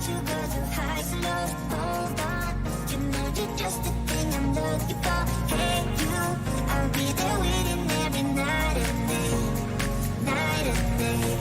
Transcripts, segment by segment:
you 'cause of highs and lows. Hold on, you know you're just the thing I'm looking for. Hey you, I'll be there waiting every night and day, night and day.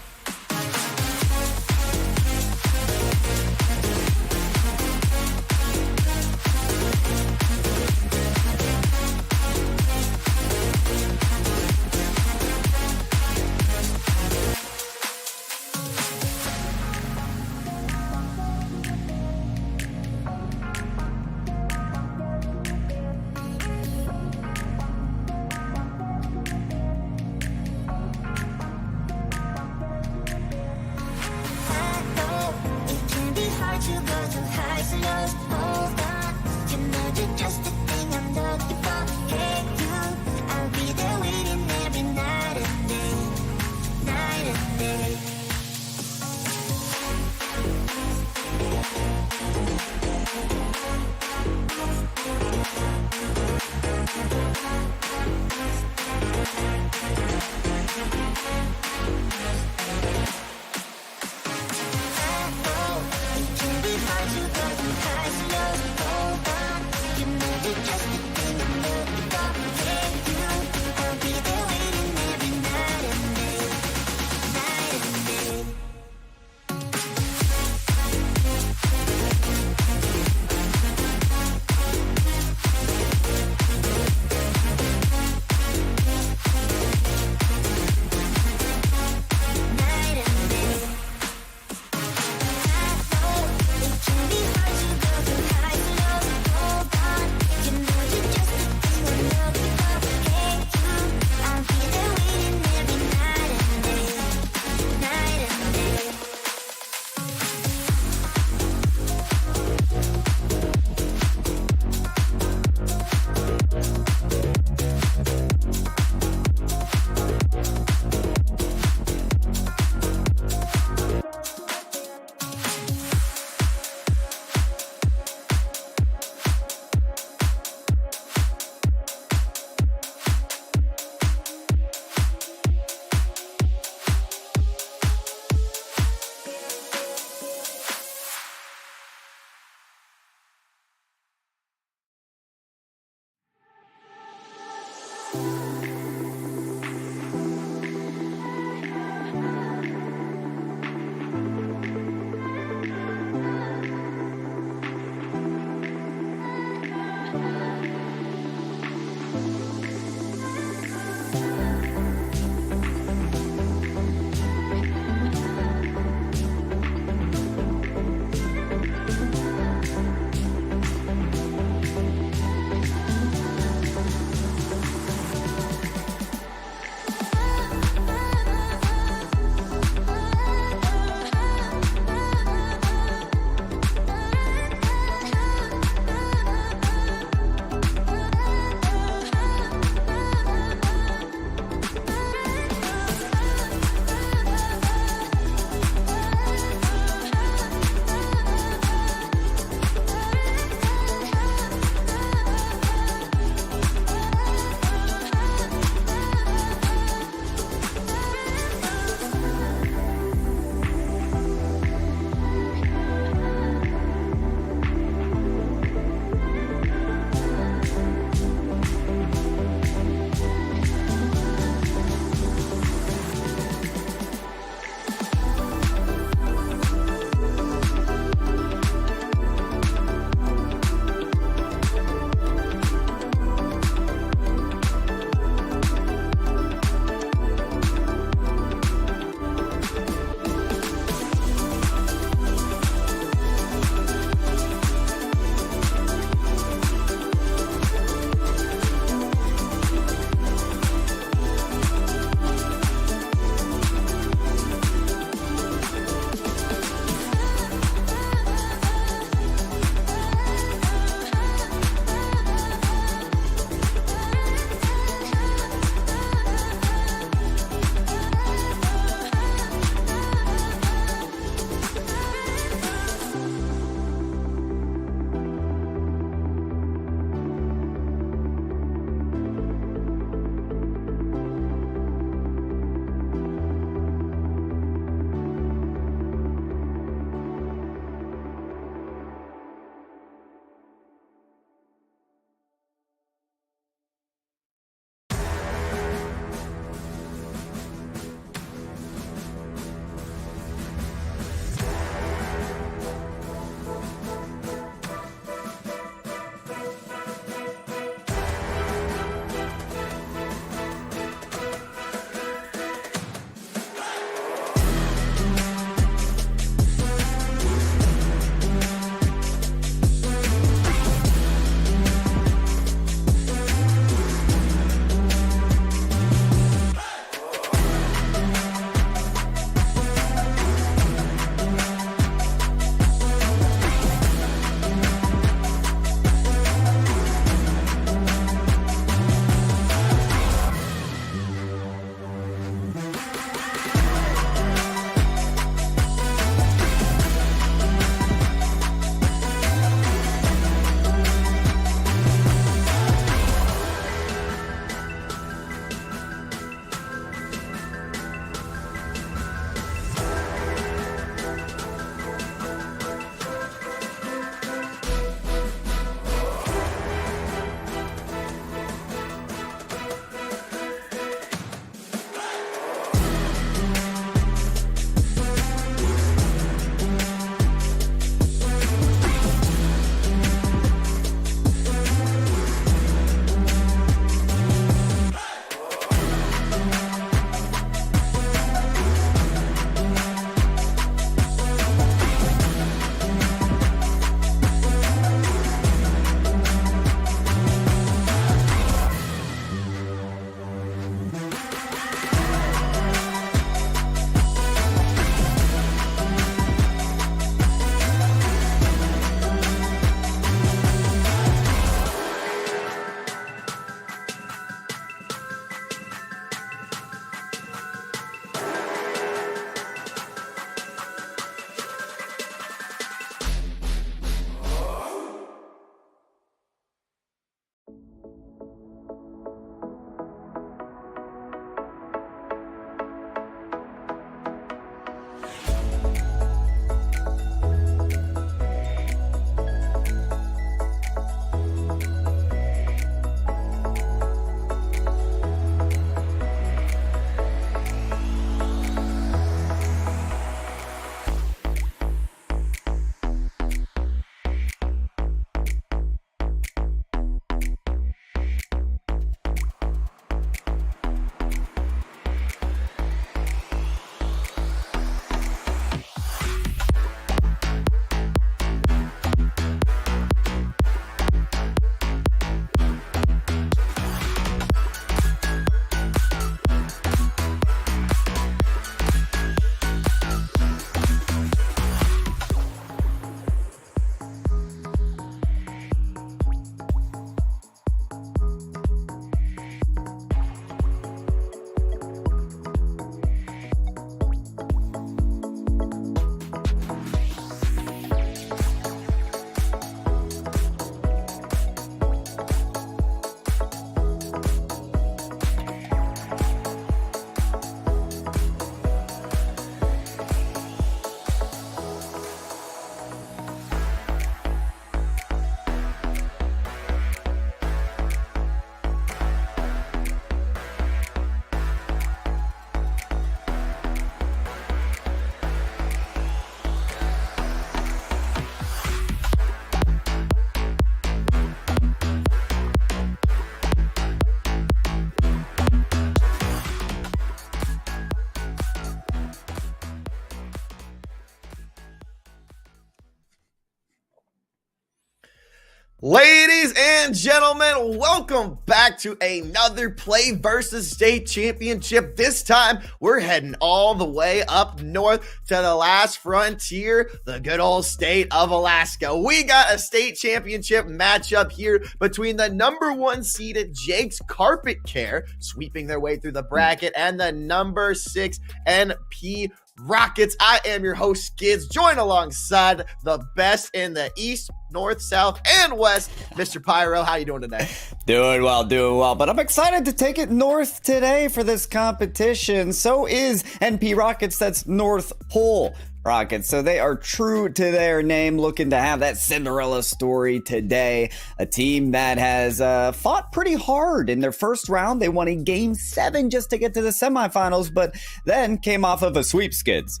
Ladies and gentlemen, welcome back to another PlayVS State Championship. This time, we're heading all the way up north to the last frontier, the good old state of Alaska. We got a state championship matchup here between the number 1 seeded Jake's Carpet Care, sweeping their way through the bracket, and the number 6 NP Rockets. I am your host, Skids, joined alongside the best in the East, North, South, and West, Mr. Pyro. How you doing today? Doing well, but I'm excited to take it north today for this competition. So is NP Rockets, that's North Pole Rockets. So they are true to their name, looking to have that Cinderella story today. A team that has fought pretty hard in their first round. They won a Game 7 just to get to the semifinals, but then came off of a sweep, Skids.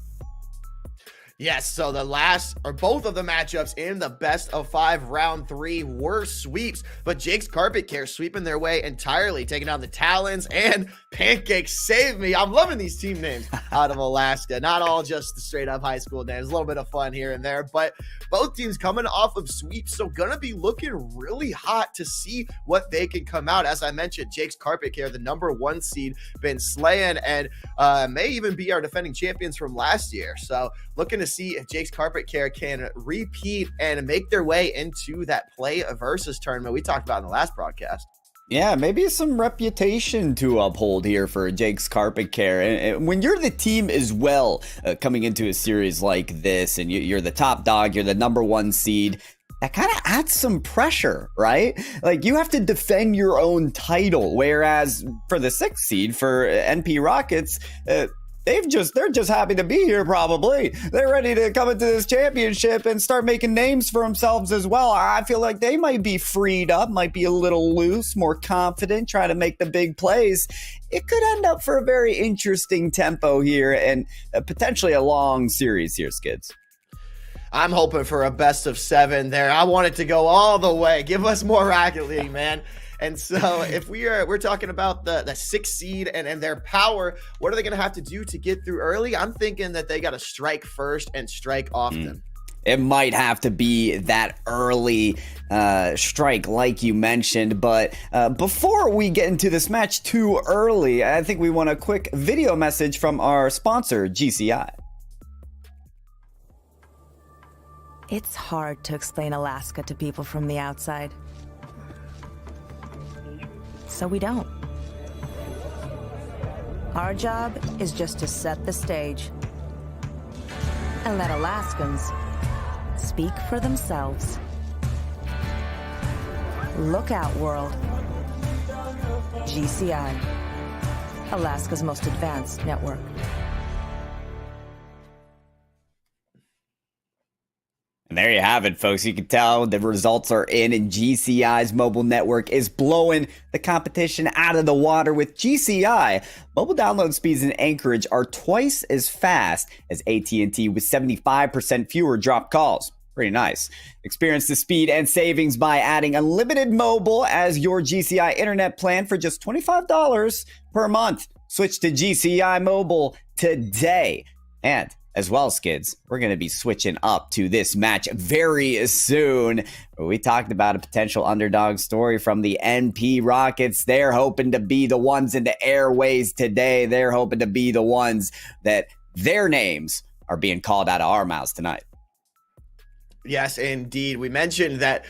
Yes, so both of the matchups in the best of 5 round 3 were sweeps, but Jake's Carpet Care sweeping their way entirely, taking down the Talons and Pancakes. Save me. I'm loving these team names out of Alaska. Not all just the straight up high school names, a little bit of fun here and there, but both teams coming off of sweeps, so gonna be looking really hot to see what they can come out. As I mentioned, Jake's Carpet Care, the number 1 seed, been slaying and may even be our defending champions from last year. So looking to see if Jake's Carpet Care can repeat and make their way into that PlayVS tournament we talked about in the last broadcast. Yeah, maybe some reputation to uphold here for Jake's Carpet Care. And when you're the team as well, coming into a series like this, and you're the top dog, you're the number 1 seed, that kind of adds some pressure, right? Like, you have to defend your own title, whereas for the 6th seed, for NP Rockets, they're just happy to be here, probably. They're ready to come into this championship and start making names for themselves as well. I feel like they might be freed up, might be a little loose, more confident, trying to make the big plays. It could end up for a very interesting tempo here and potentially a long series here, Skids. I'm hoping for a best of 7 there. I want it to go all the way. Give us more Rocket League, man. And so if we're talking about the 6th seed and their power, what are they going to have to do to get through early? I'm thinking that they got to strike first and strike often. It might have to be that early strike like you mentioned, but before we get into this match too early, I think we want a quick video message from our sponsor, GCI. It's hard to explain Alaska to people from the outside. So we don't. Our job is just to set the stage and let Alaskans speak for themselves. Look out, world. GCI, Alaska's most advanced network. And there you have it, folks. You can tell the results are in, and GCI's mobile network is blowing the competition out of the water. With GCI, mobile download speeds in Anchorage are twice as fast as AT&T, with 75% fewer dropped calls. Pretty nice. Experience the speed and savings by adding unlimited mobile as your GCI internet plan for just $25 per month. Switch to GCI Mobile today. And as well, Skids, we're going to be switching up to this match very soon. We talked about a potential underdog story from the NP Rockets. They're hoping to be the ones in the airways today. They're hoping to be the ones that their names are being called out of our mouths tonight. Yes, indeed. We mentioned that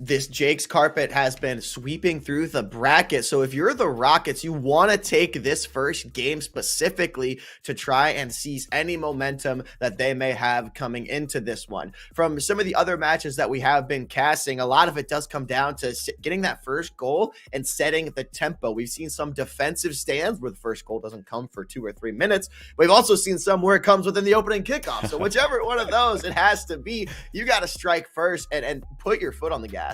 this Jake's Carpet has been sweeping through the bracket. So if you're the Rockets, you want to take this first game specifically to try and seize any momentum that they may have coming into this one. From some of the other matches that we have been casting, a lot of it does come down to getting that first goal and setting the tempo. We've seen some defensive stands where the first goal doesn't come for 2 or 3 minutes. We've also seen some where it comes within the opening kickoff. So whichever one of those it has to be, you got to strike first and put your foot on the gas.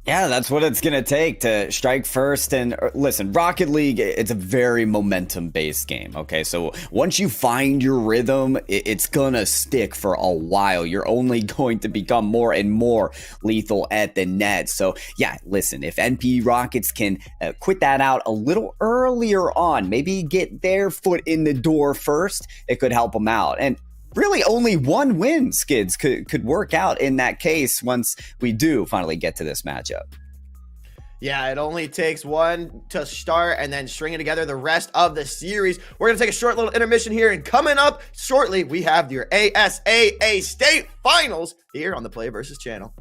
Yeah, that's what it's going to take to strike first. And listen, Rocket League, it's a very momentum-based game, okay? So once you find your rhythm, it's going to stick for a while. You're only going to become more and more lethal at the net. So yeah, listen, if NP Rockets can quit that out a little earlier on, maybe get their foot in the door first, it could help them out. And really only one win, Skids, could work out in that case once we do finally get to this matchup. Yeah, it only takes one to start and then string it together the rest of the series. We're going to take a short little intermission here, and coming up shortly, we have your ASAA State Finals here on the PlayVS channel.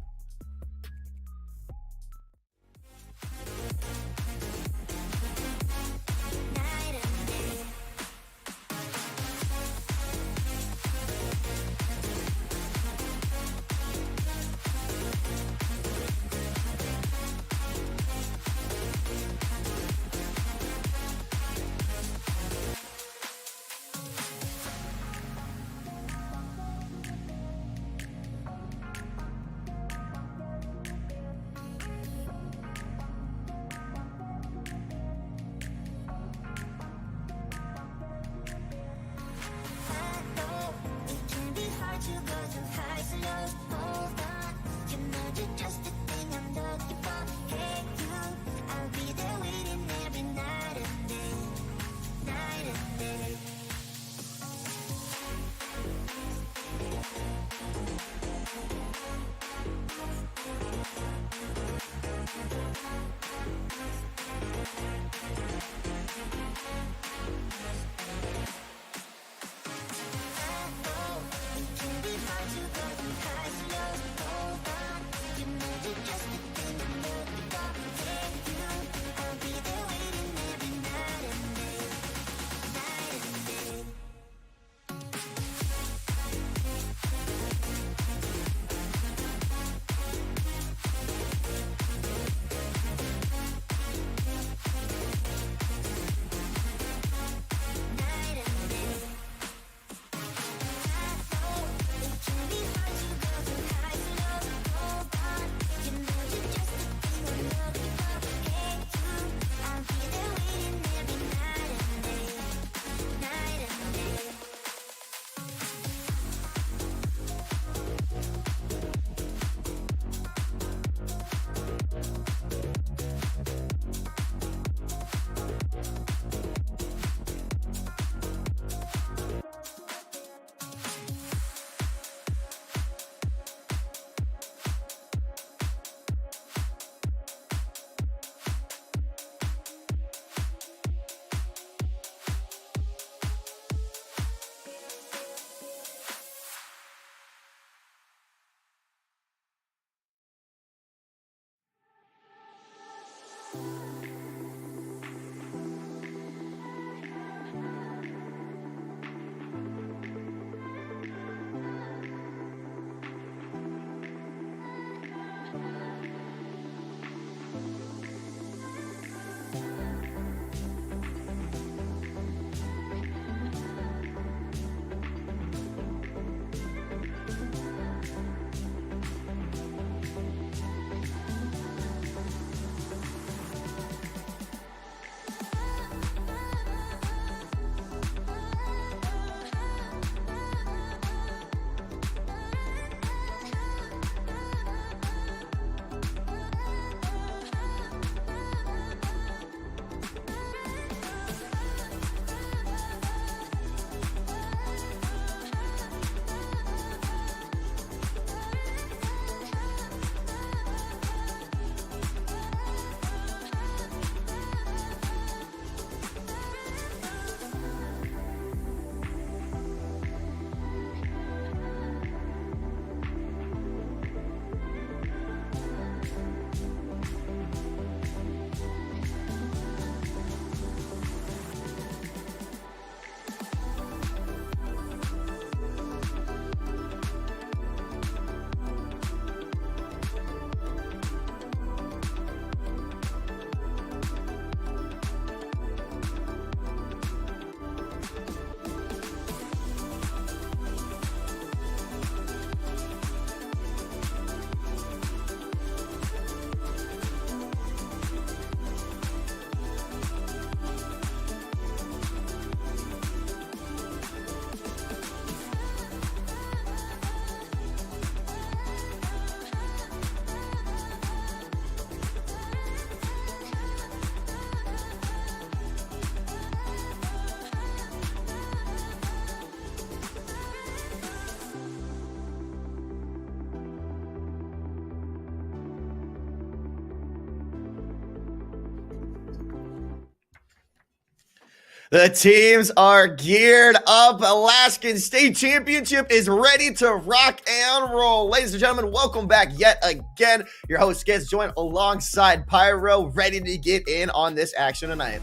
The teams are geared up. Alaskan State Championship is ready to rock and roll. Ladies and gentlemen, welcome back yet again. Your host gets joined alongside Pyro, ready to get in on this action tonight.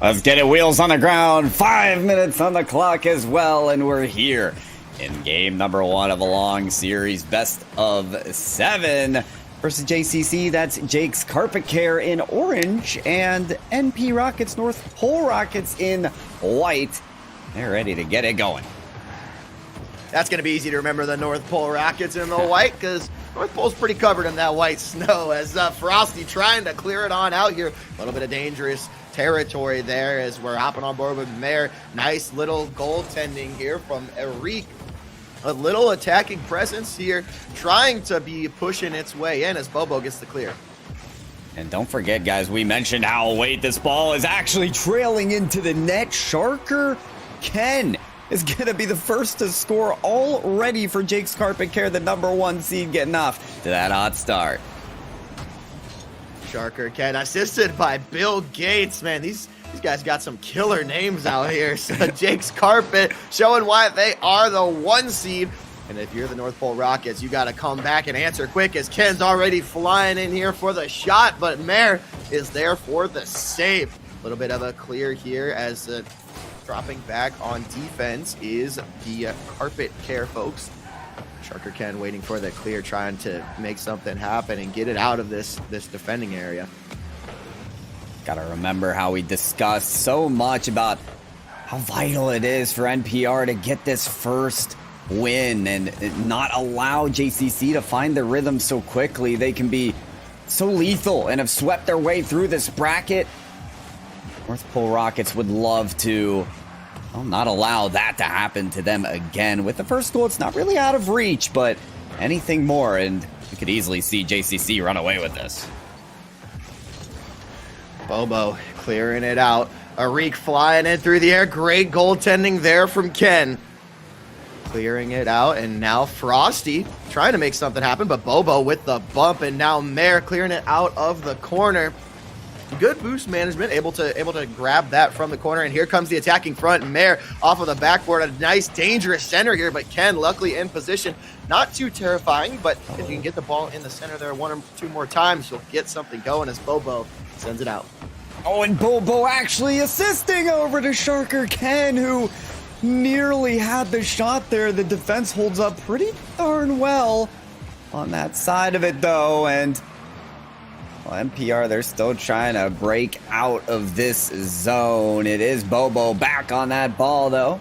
Let's get it, wheels on the ground, 5 minutes on the clock as well, and we're here in game number 1 of a long series, best of 7. Versus JCC, that's Jake's Carpet Care in orange and NP Rockets, North Pole Rockets in white. They're ready to get it going. That's going to be easy to remember, the North Pole Rockets in the white, because North Pole's pretty covered in that white snow, as Frosty trying to clear it on out here. A little bit of dangerous territory there as we're hopping on board with Mare. Nice little goaltending here from Eric. A little attacking presence here, trying to be pushing its way in as Bobo gets the clear. And don't forget, guys, we mentioned how late this ball is actually trailing into the net. Sharker Ken is going to be the first to score already for Jake's Carpet Care, the number 1 seed, getting off to that hot start. Sharker Ken assisted by Bill Gates. Man, these guys got some killer names out here. So Jake's Carpet showing why they are the 1 seed. And if you're the North Pole Rockets, you got to come back and answer quick, as Ken's already flying in here for the shot, but Mare is there for the save. A little bit of a clear here as dropping back on defense is the Carpet Care folks. Sharker Ken waiting for the clear, trying to make something happen and get it out of this defending area. Gotta remember how we discussed so much about how vital it is for NPR to get this first win and not allow JCC to find their rhythm so quickly. They can be so lethal and have swept their way through this bracket. North Pole Rockets would love to not allow that to happen to them again. With the first goal, it's not really out of reach, but anything more, and we could easily see JCC run away with this. Bobo clearing it out. Arik flying in through the air. Great goaltending there from Ken. Clearing it out, and now Frosty trying to make something happen, but Bobo with the bump, and now Mare clearing it out of the corner. Good boost management, able to grab that from the corner, and here comes the attacking front. Mare off of the backboard, a nice dangerous center here, but Ken luckily in position. Not too terrifying, but if you can get the ball in the center there 1 or 2 more times, you'll get something going as Bobo sends it out. Oh, and Bobo actually assisting over to Sharker Ken, who nearly had the shot there. The defense holds up pretty darn well on that side of it, though, and NPR, they're still trying to break out of this zone. It is Bobo back on that ball, though.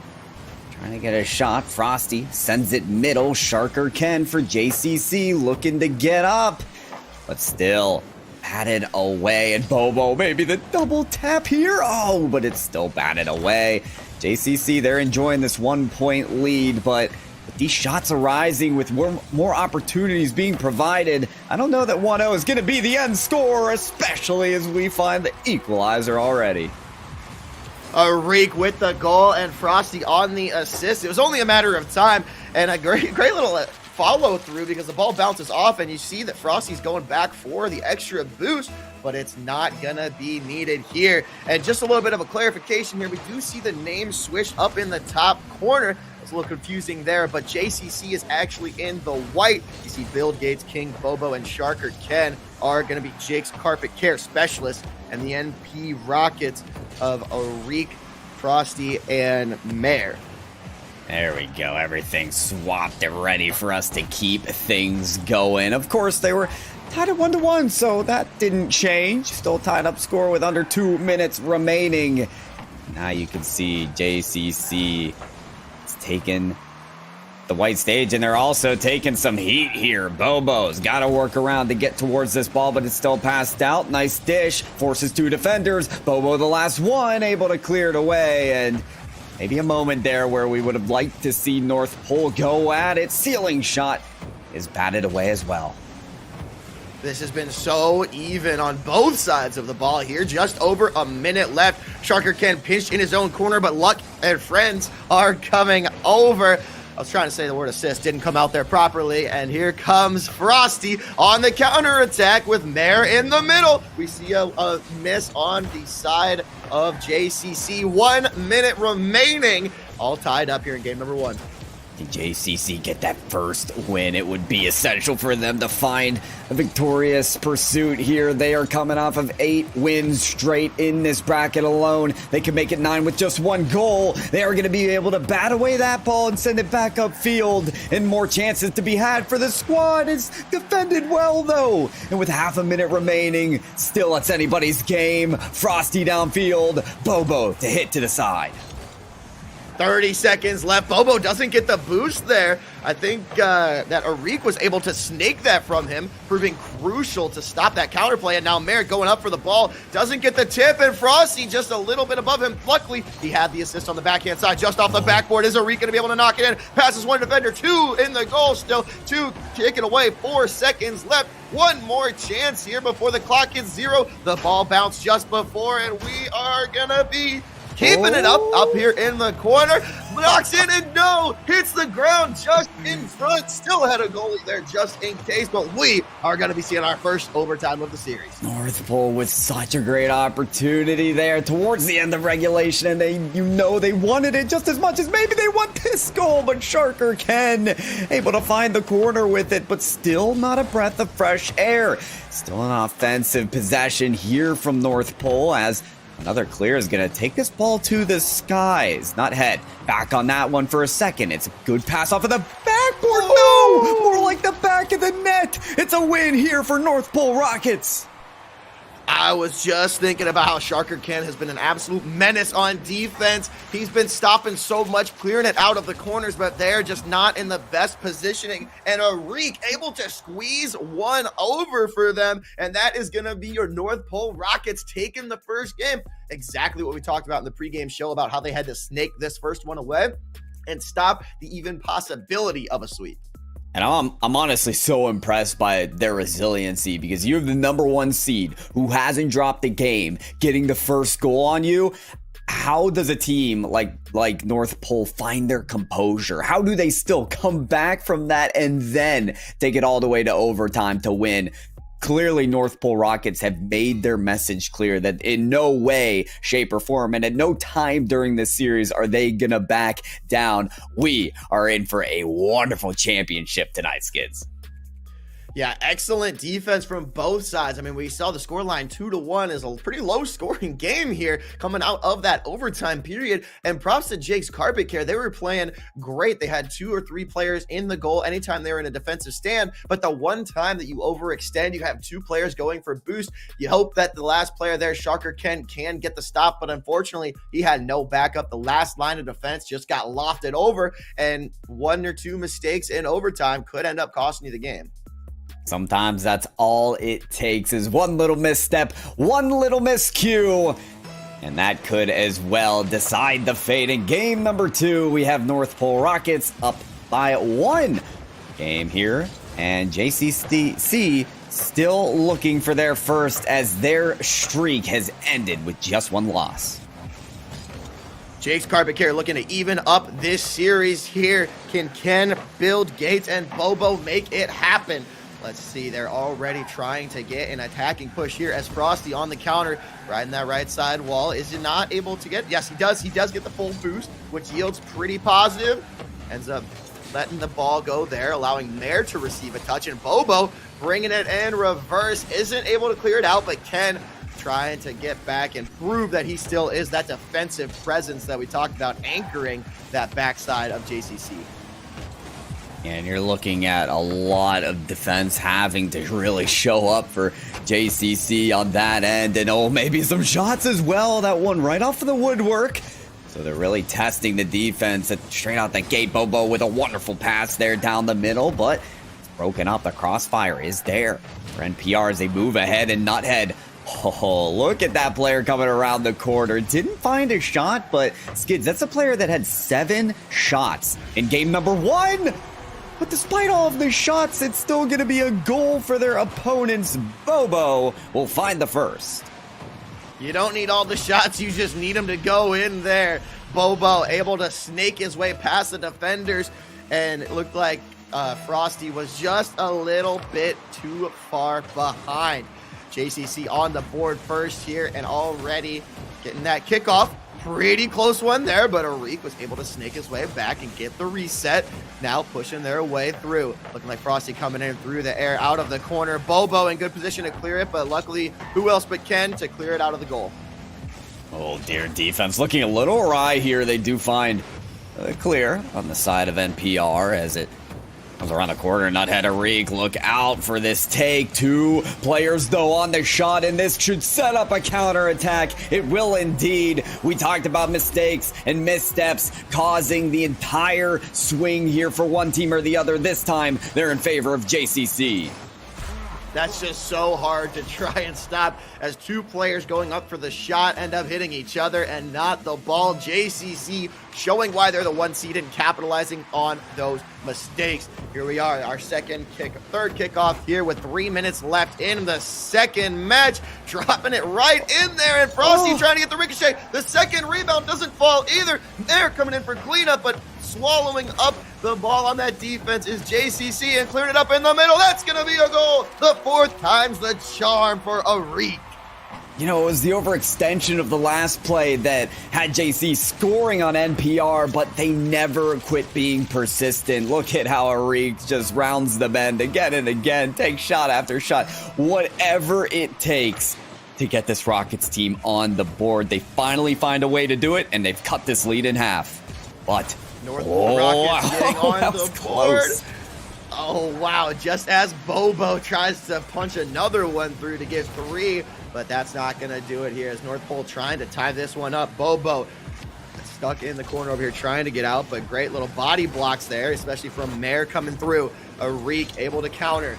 Trying to get a shot. Frosty sends it middle. Sharker Ken for JCC looking to get up, but still batted away. And Bobo, maybe the double tap here. Oh, but it's still batted away. JCC, they're enjoying this 1-point lead, but with these shots arising, with more opportunities being provided, I don't know that 1-0 is going to be the end score, especially as we find the equalizer already. Arik with the goal and Frosty on the assist. It was only a matter of time, and a great little follow through, because the ball bounces off and you see that Frosty's going back for the extra boost, but it's not gonna be needed here. And just a little bit of a clarification here, we do see the name switched up in the top corner. It's a little confusing there, but JCC is actually in the white. You see Bill Gates, King, Bobo, and Sharker Ken are going to be Jake's Carpet Care Specialists, and the NP Rockets of Arik, Frosty, and Mare. There we go. Everything swapped and ready for us to keep things going. Of course, they were tied at 1-1, so that didn't change. Still tied up score with under 2 minutes remaining. Now you can see JCC taking the white stage, and they're also taking some heat here. Bobo's got to work around to get towards this ball, but it's still passed out. Nice dish, forces 2 defenders. Bobo, the last one, able to clear it away, and maybe a moment there where we would have liked to see North Pole go at it. Ceiling shot is batted away as well. This has been so even on both sides of the ball here. Just over a minute left. Sharker Ken pinched in his own corner, but luck and friends are coming over. I was trying to say the word assist, didn't come out there properly, and here comes Frosty on the counterattack with Mare in the middle. We see a miss on the side of JCC. 1 minute remaining. All tied up here in game number 1. Can JCC get that first win? It would be essential for them to find a victorious pursuit here. They are coming off of 8 wins straight in this bracket alone. They can make it 9 with just 1 goal. They are going to be able to bat away that ball and send it back upfield, and more chances to be had for the squad. It's defended well though, and with half a minute remaining, still it's anybody's game. Frosty downfield, Bobo to hit to the side. 30 seconds left. Bobo doesn't get the boost there. I think that Arik was able to snake that from him, proving crucial to stop that counterplay. And now Merritt going up for the ball, doesn't get the tip, and Frosty just a little bit above him. Luckily, he had the assist on the backhand side, just off the backboard. Is Arik going to be able to knock it in? Passes one defender, 2 in the goal still. 2 taken away, 4 seconds left. One more chance here before the clock hits 0. The ball bounced just before, and we are going to be keeping it up here in the corner. Knocks in and no, hits the ground just in front. Still had a goalie there just in case, but we are going to be seeing our first overtime of the series. North Pole with such a great opportunity there towards the end of regulation, and they wanted it just as much as maybe they want this goal, but Sharker Ken able to find the corner with it, but still not a breath of fresh air. Still an offensive possession here from North Pole as another clear is going to take this ball to the skies. Not head. Back on that one for a second. It's a good pass off of the backboard. No! More like the back of the net. It's a win here for North Pole Rockets. I was just thinking about how Sharker Ken has been an absolute menace on defense. He's been stopping so much, clearing it out of the corners, but they're just not in the best positioning. And Arik able to squeeze one over for them, and that is going to be your North Pole Rockets taking the first game. Exactly what we talked about in the pregame show about how they had to snake this first one away and stop the even possibility of a sweep. And I'm honestly so impressed by their resiliency, because you have the number 1 seed who hasn't dropped a game getting the first goal on you. How does a team like North Pole find their composure? How do they still come back from that and then take it all the way to overtime to win? Clearly, North Pole Rockets have made their message clear that in no way, shape, or form, and at no time during this series are they going to back down. We are in for a wonderful championship tonight, Skids. Yeah, excellent defense from both sides. I mean, we saw the scoreline 2-1 is a pretty low scoring game here coming out of that overtime period. And props to Jake's Carpet Care. They were playing great. They had 2 or 3 players in the goal anytime they were in a defensive stand. But the one time that you overextend, you have 2 players going for boost. You hope that the last player there, Sharker Ken, can get the stop. But unfortunately, he had no backup. The last line of defense just got lofted over. And 1 or 2 mistakes in overtime could end up costing you the game. Sometimes that's all it takes is one little misstep, one little miscue, and that could as well decide the fate. In game number 2, we have North Pole Rockets up by 1 game here, and JCC still looking for their first as their streak has ended with just 1 loss. Jake's Carpet Care looking to even up this series here. Can Ken, Build, Gates, and Bobo make it happen? Let's see, they're already trying to get an attacking push here as Frosty on the counter, riding that right side wall. Is he not able to get? Yes, he does. He does get the full boost, which yields pretty positive. Ends up letting the ball go there, allowing Mare to receive a touch, and Bobo bringing it in reverse. Isn't able to clear it out, but Ken trying to get back and prove that he still is that defensive presence that we talked about, anchoring that backside of JCC. And you're looking at a lot of defense having to really show up for JCC on that end. And maybe some shots as well. That one right off of the woodwork. So they're really testing the defense straight out the gate. Bobo with a wonderful pass there down the middle, but it's broken up. The crossfire is there for NPR as they move ahead and Nuthead. Oh, look at that player coming around the corner. Didn't find a shot, but Skids, that's a player that had 7 shots in game number 1. But despite all of the shots, it's still going to be a goal for their opponents. Bobo will find the first. You don't need all the shots, you just need them to go in there. Bobo able to snake his way past the defenders, and it looked like Frosty was just a little bit too far behind. JCC on the board first here, and already getting that kickoff. Pretty close one there, but Arik was able to snake his way back and get the reset. Now pushing their way through. Looking like Frosty coming in through the air out of the corner. Bobo in good position to clear it, but luckily, who else but Ken to clear it out of the goal. Oh dear, defense looking a little awry here. They do find clear on the side of NPR as it comes around the corner. Nuthead Arik, look out for this take. 2 players though on the shot, and this should set up a counter attack. It will indeed. We talked about mistakes and missteps causing the entire swing here for one team or the other. This time they're in favor of JCC. That's just so hard to try and stop as 2 players going up for the shot end up hitting each other and not the ball. JCC showing why they're the 1 seed and capitalizing on those mistakes. Here we are, our third kickoff here with 3 minutes left in the second match. Dropping it right in there, and Frosty trying to get the ricochet. The second rebound doesn't fall either. They're coming in for cleanup, but swallowing up the ball on that defense is JCC and cleared it up in the middle. That's going to be a goal. The 4th time's the charm for Arik. You know, it was the overextension of the last play that had JC scoring on NPR, but they never quit being persistent. Look at how Arik just rounds the bend again and again, takes shot after shot, whatever it takes to get this Rockets team on the board. They finally find a way to do it, and they've cut this lead in half. But North Pole Rockets getting on that the was board. close. Oh, wow. Just as Bobo tries to punch another one through to get 3, but that's not going to do it here as North Pole trying to tie this one up. Bobo stuck in the corner over here trying to get out, but great little body blocks there, especially from Mare coming through. Arik able to counter.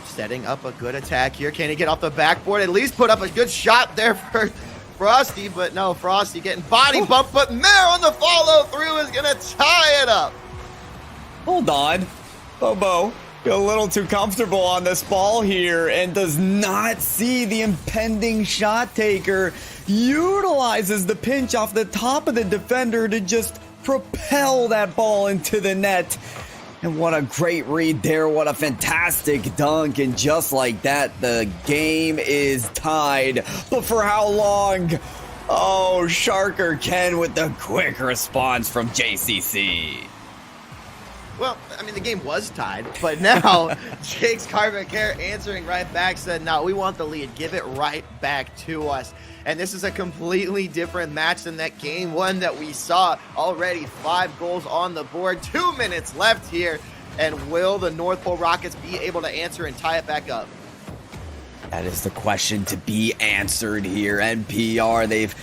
Setting up a good attack here. Can he get off the backboard? At least put up a good shot there for Frosty, but no, Frosty getting body bumped, but Mare on the follow through is going to tie it up. Hold on. Bobo got a little too comfortable on this ball here and does not see the impending shot taker. Utilizes the pinch off the top of the defender to just propel that ball into the net. And what a great read there. What a fantastic dunk. And just like that, the game is tied. But for how long? Oh, Sharker Ken with the quick response from JCC. Well, I mean, the game was tied, but now Jake's Carpet Care answering right back said, no, we want the lead. Give it right back to us. And this is a completely different match than that game 1 that we saw. Already 5 goals on the board, 2 minutes left here. And will the North Pole Rockets be able to answer and tie it back up? That is the question to be answered here. NPR, they've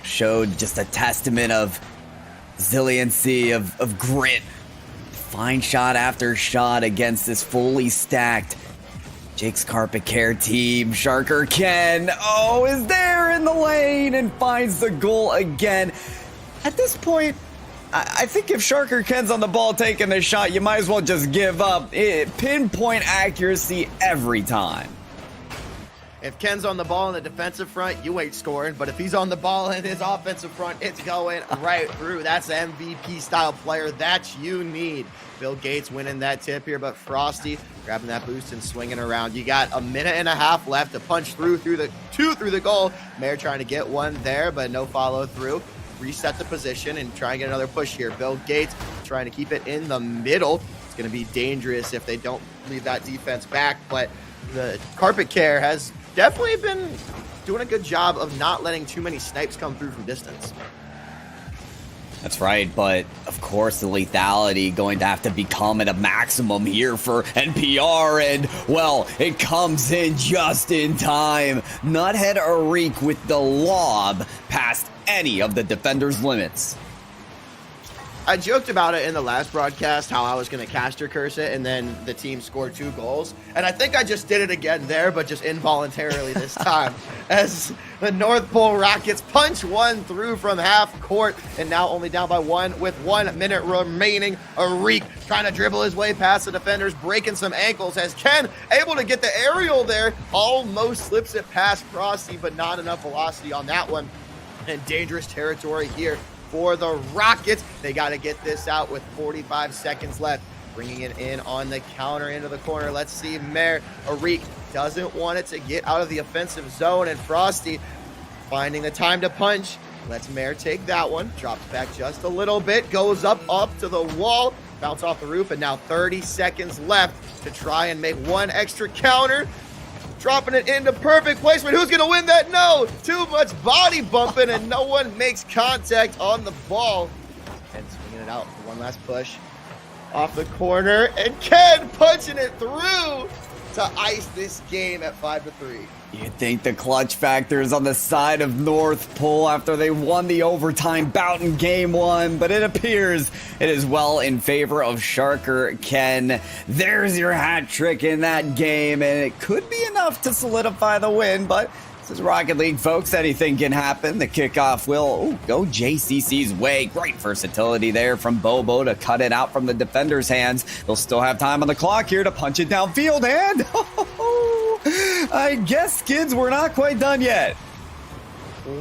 showed just a testament of resiliency, of grit. Fine shot after shot against this fully stacked Jake's Carpet Care team. Sharker Ken, is there in the lane and finds the goal again. At this point, I think if Sharker Ken's on the ball taking the shot, you might as well just give up. Pinpoint accuracy every time. If Ken's on the ball in the defensive front, you ain't scoring. But if he's on the ball in his offensive front, it's going right through. That's an MVP-style player that you need. Bill Gates winning that tip here, but Frosty grabbing that boost and swinging around. You got a minute and a half left to punch through the goal. Mare trying to get one there, but no follow through. Reset the position and try and get another push here. Bill Gates trying to keep it in the middle. It's going to be dangerous if they don't leave that defense back, but the Carpet Care has definitely been doing a good job of not letting too many snipes come through from distance. That's right, but of course the lethality going to have to become at a maximum here for NPR, and well, it comes in just in time. Nuthead Arik with the lob past any of the defender's limits. I joked about it in the last broadcast, how I was going to caster curse it, and then the team scored 2 goals. And I think I just did it again there, but just involuntarily this time. As the North Pole Rockets punch one through from half court, and now only down by 1 with 1 minute remaining. Arik trying to dribble his way past the defenders, breaking some ankles as Ken able to get the aerial there. Almost slips it past Frosty, but not enough velocity on that one. And dangerous territory here for the Rockets. They got to get this out with 45 seconds left. Bringing it in on the counter into the corner. Let's see, Arik doesn't want it to get out of the offensive zone, and Frosty Finding the time to punch. Lets Mare take that one. Drops back just a little bit. Goes up to the wall. Bounce off the roof. And now 30 seconds left to try and make one extra counter. Dropping it into perfect placement. Who's going to win that? No! Too much body bumping and no one makes contact on the ball. And swinging it out for one last push. Off the corner. And Ken punching it through to ice this game at 5-3. You'd think the clutch factor is on the side of North Pole after they won the overtime bout in game 1, but it appears it is well in favor of Sharker Ken. There's your hat trick in that game, and it could be enough to solidify the win, but this is Rocket League, folks. Anything can happen. The kickoff will go JCC's way. Great versatility there from Bobo to cut it out from the defender's hands. They'll still have time on the clock here to punch it downfield, and I guess, kids, we're not quite done yet.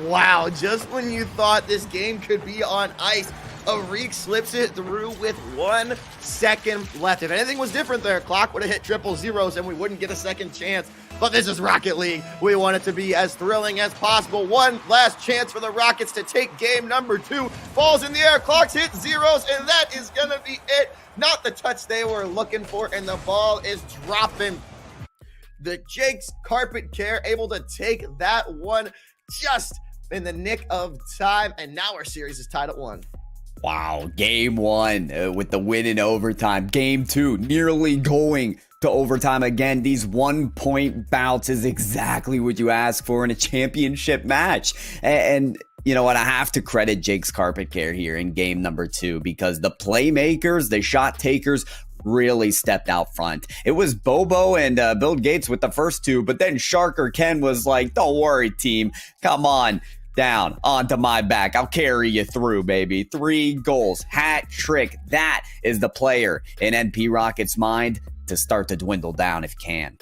Wow, just when you thought this game could be on ice, Arik slips it through with 1 second left. If anything was different there, clock would have hit triple zeros and we wouldn't get a second chance. But this is Rocket League. We want it to be as thrilling as possible. One last chance for the Rockets to take game number 2. Falls in the air, clocks hit zeros, and that is going to be it. Not the touch they were looking for, and the ball is dropping. The Jake's Carpet Care able to take that one just in the nick of time, and now our series is tied at 1. Wow, game 1 with the win in overtime. Game 2 nearly going to overtime again. These 1-point bouts is exactly what you ask for in a championship match. And you know what? I have to credit Jake's Carpet Care here in game number 2 because the playmakers, the shot takers, really stepped out front. It was Bobo and Bill Gates with the first 2, but then Sharker Ken was like, don't worry, team. Come on. Down onto my back. I'll carry you through, baby. 3 goals. Hat trick. That is the player in NP Rocket's mind to start to dwindle down if can.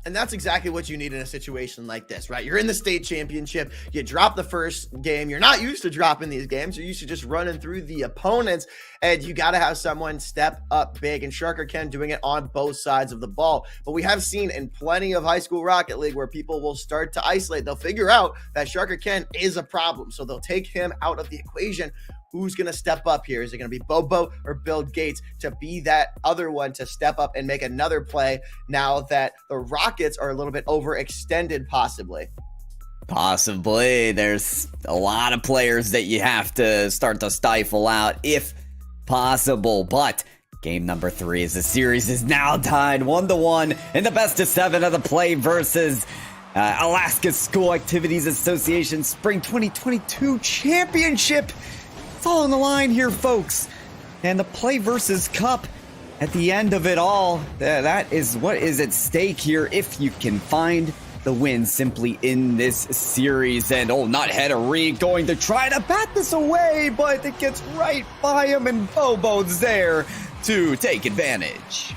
And that's exactly what you need in a situation like this, right? You're in the state championship. You drop the first game. You're not used to dropping these games. You're used to just running through the opponents. And you got to have someone step up big. And Sharker Ken doing it on both sides of the ball. But we have seen in plenty of high school Rocket League where people will start to isolate. They'll figure out that Sharker Ken is a problem. So they'll take him out of the equation. Who's going to step up here? Is it going to be Bobo or Bill Gates to be that other one to step up and make another play now that the Rockets are a little bit overextended possibly? Possibly. There's a lot of players that you have to start to stifle out if possible. But game number 3 is the series is now tied 1-1 in the best of 7 of the Play versus Alaska School Activities Association Spring 2022 Championship. It's all on the line here, folks. And the Play versus Cup at the end of it all, that is what is at stake here if you can find the win simply in this series. And not Hedari going to try to bat this away, but it gets right by him and Bobo's there to take advantage.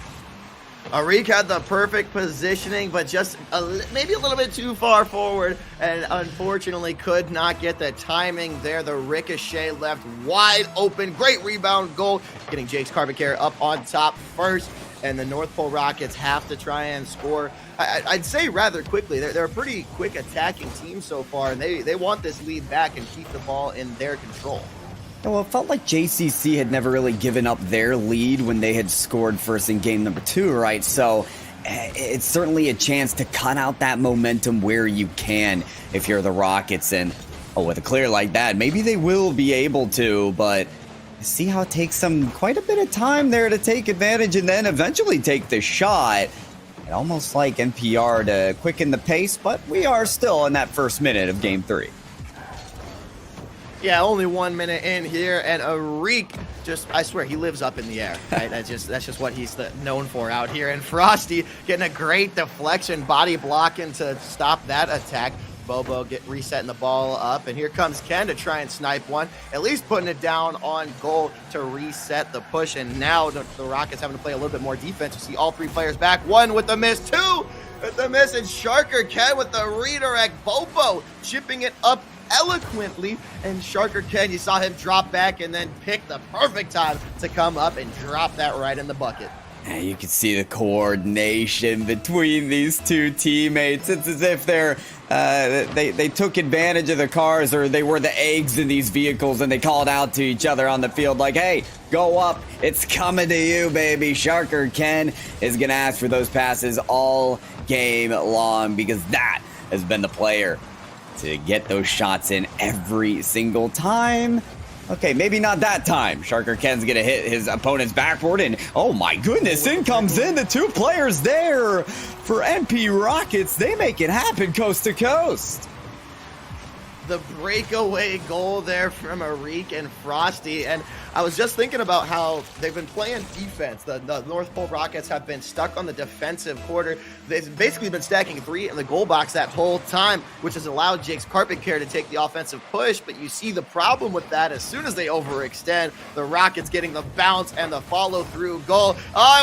Arik had the perfect positioning, but just maybe a little bit too far forward, and unfortunately could not get the timing there. The ricochet left wide open. Great rebound goal, getting Jake's Carpet Care up on top first, and the North Pole Rockets have to try and score. I'd say rather quickly. They're a pretty quick attacking team so far, and they want this lead back and keep the ball in their control. Well, it felt like JCC had never really given up their lead when they had scored first in game number 2, right? So it's certainly a chance to cut out that momentum where you can if you're the Rockets. And with a clear like that, maybe they will be able to, but see how it takes them quite a bit of time there to take advantage and then eventually take the shot. And almost like NPR to quicken the pace, but we are still in that first minute of game 3. Yeah, only 1 minute in here, and Arik I swear, he lives up in the air, right? That's just what he's known for out here. And Frosty getting a great deflection, body blocking to stop that attack. Bobo resetting the ball up, and here comes Ken to try and snipe one, at least putting it down on goal to reset the push. And now the Rockets having to play a little bit more defense. You see all 3 players back, 1 with the miss, 2 with the miss, and Sharker Ken with the redirect. Bobo chipping it up eloquently, and Sharker Ken, you saw him drop back and then pick the perfect time to come up and drop that right in the bucket. And you can see the coordination between these two teammates. It's as if they took advantage of the cars, or they were the eggs in these vehicles, and they called out to each other on the field like, hey, go up. It's coming to you, baby. Sharker Ken is going to ask for those passes all game long, because that has been the player to get those shots in every single time. Okay, maybe not that time. Sharker Ken's gonna hit his opponent's backboard, and oh my goodness, in comes in the two players there for NP Rockets. They make it happen coast to coast. The breakaway goal there from Arik and Frosty. And I was just thinking about how they've been playing defense. The North Pole Rockets have been stuck on the defensive quarter. They've basically been stacking three in the goal box that whole time, which has allowed Jake's Carpet Care to take the offensive push. But you see the problem with that: as soon as they overextend, the Rockets getting the bounce and the follow-through goal.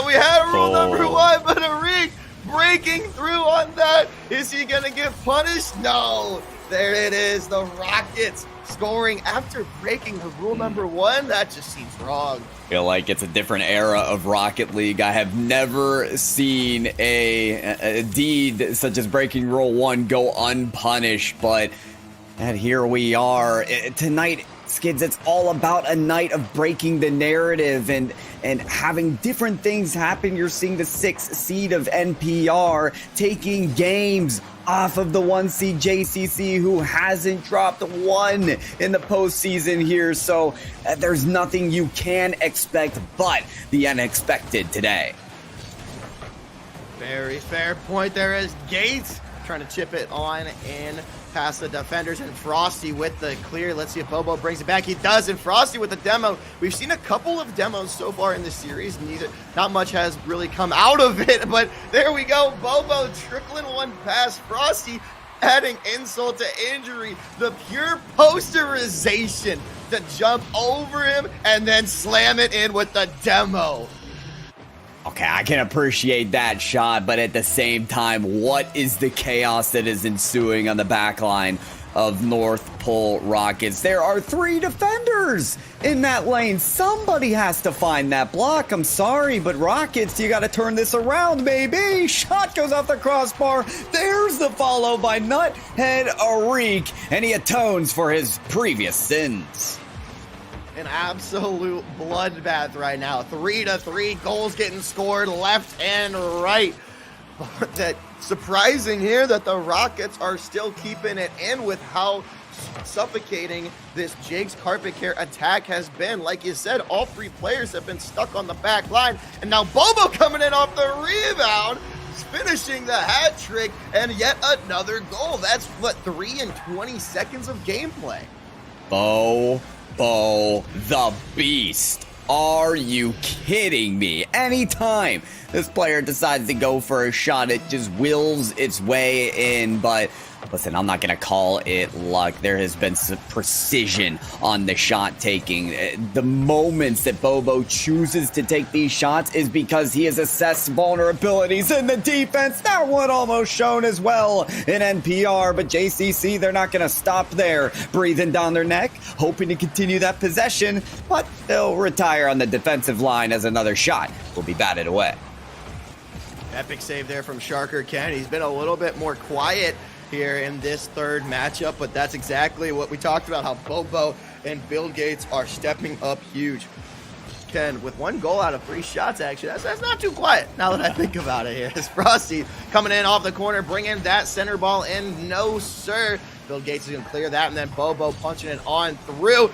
We had rule number one, but Arik breaking through on that. Is he going to get punished? No. There it is, the Rockets scoring after breaking the rule number one. That just seems wrong. I feel like it's a different era of Rocket League. I have never seen a deed such as breaking rule one go unpunished, but and here we are. Tonight, Skids, it's all about a night of breaking the narrative and having different things happen. You're seeing the 6th seed of NPR taking games off of the 1 seed JCC, who hasn't dropped one in the postseason here. So there's nothing you can expect but the unexpected today. Very fair point there is Gates trying to chip it on in past the defenders, and Frosty with the clear. Let's see if Bobo brings it back. He does, and Frosty with the demo. We've seen a couple of demos so far in this series. Not much has really come out of it, but there we go. Bobo trickling one past Frosty, adding insult to injury. The pure posterization to jump over him and then slam it in with the demo. Okay, I can appreciate that shot, but at the same time, what is the chaos that is ensuing on the back line of North Pole Rockets? There are 3 defenders in that lane. Somebody has to find that block. I'm sorry, but Rockets, you got to turn this around, baby. Shot goes off the crossbar. There's the follow by Nuthead Arik, and he atones for his previous sins. An absolute bloodbath right now. 3-3 goals getting scored left and right. But that surprising here that the Rockets are still keeping it in with how suffocating this Jake's Carpet Care attack has been. Like you said, all 3 players have been stuck on the back line, and now Bobo coming in off the rebound, finishing the hat trick, and yet another goal. That's what, 3 in 20 seconds of gameplay. Bo the Beast. Are you kidding me? Anytime this player decides to go for a shot, it just wills its way in. But listen, I'm not going to call it luck. There has been some precision on the shot taking. The moments that Bobo chooses to take these shots is because he has assessed vulnerabilities in the defense. That one almost shown as well in NPR, but JCC, they're not going to stop there. Breathing down their neck, hoping to continue that possession, but they'll retire on the defensive line as another shot will be batted away. Epic save there from Sharker Ken. He's been a little bit more quiet here in this third matchup, but that's exactly what we talked about, how Bobo and Bill Gates are stepping up huge. Ken with 1 goal out of 3 shots, actually. That's not too quiet now that I think about it here. It's Frosty coming in off the corner, bringing that center ball in. No, sir. Bill Gates is going to clear that, and then Bobo punching it on through.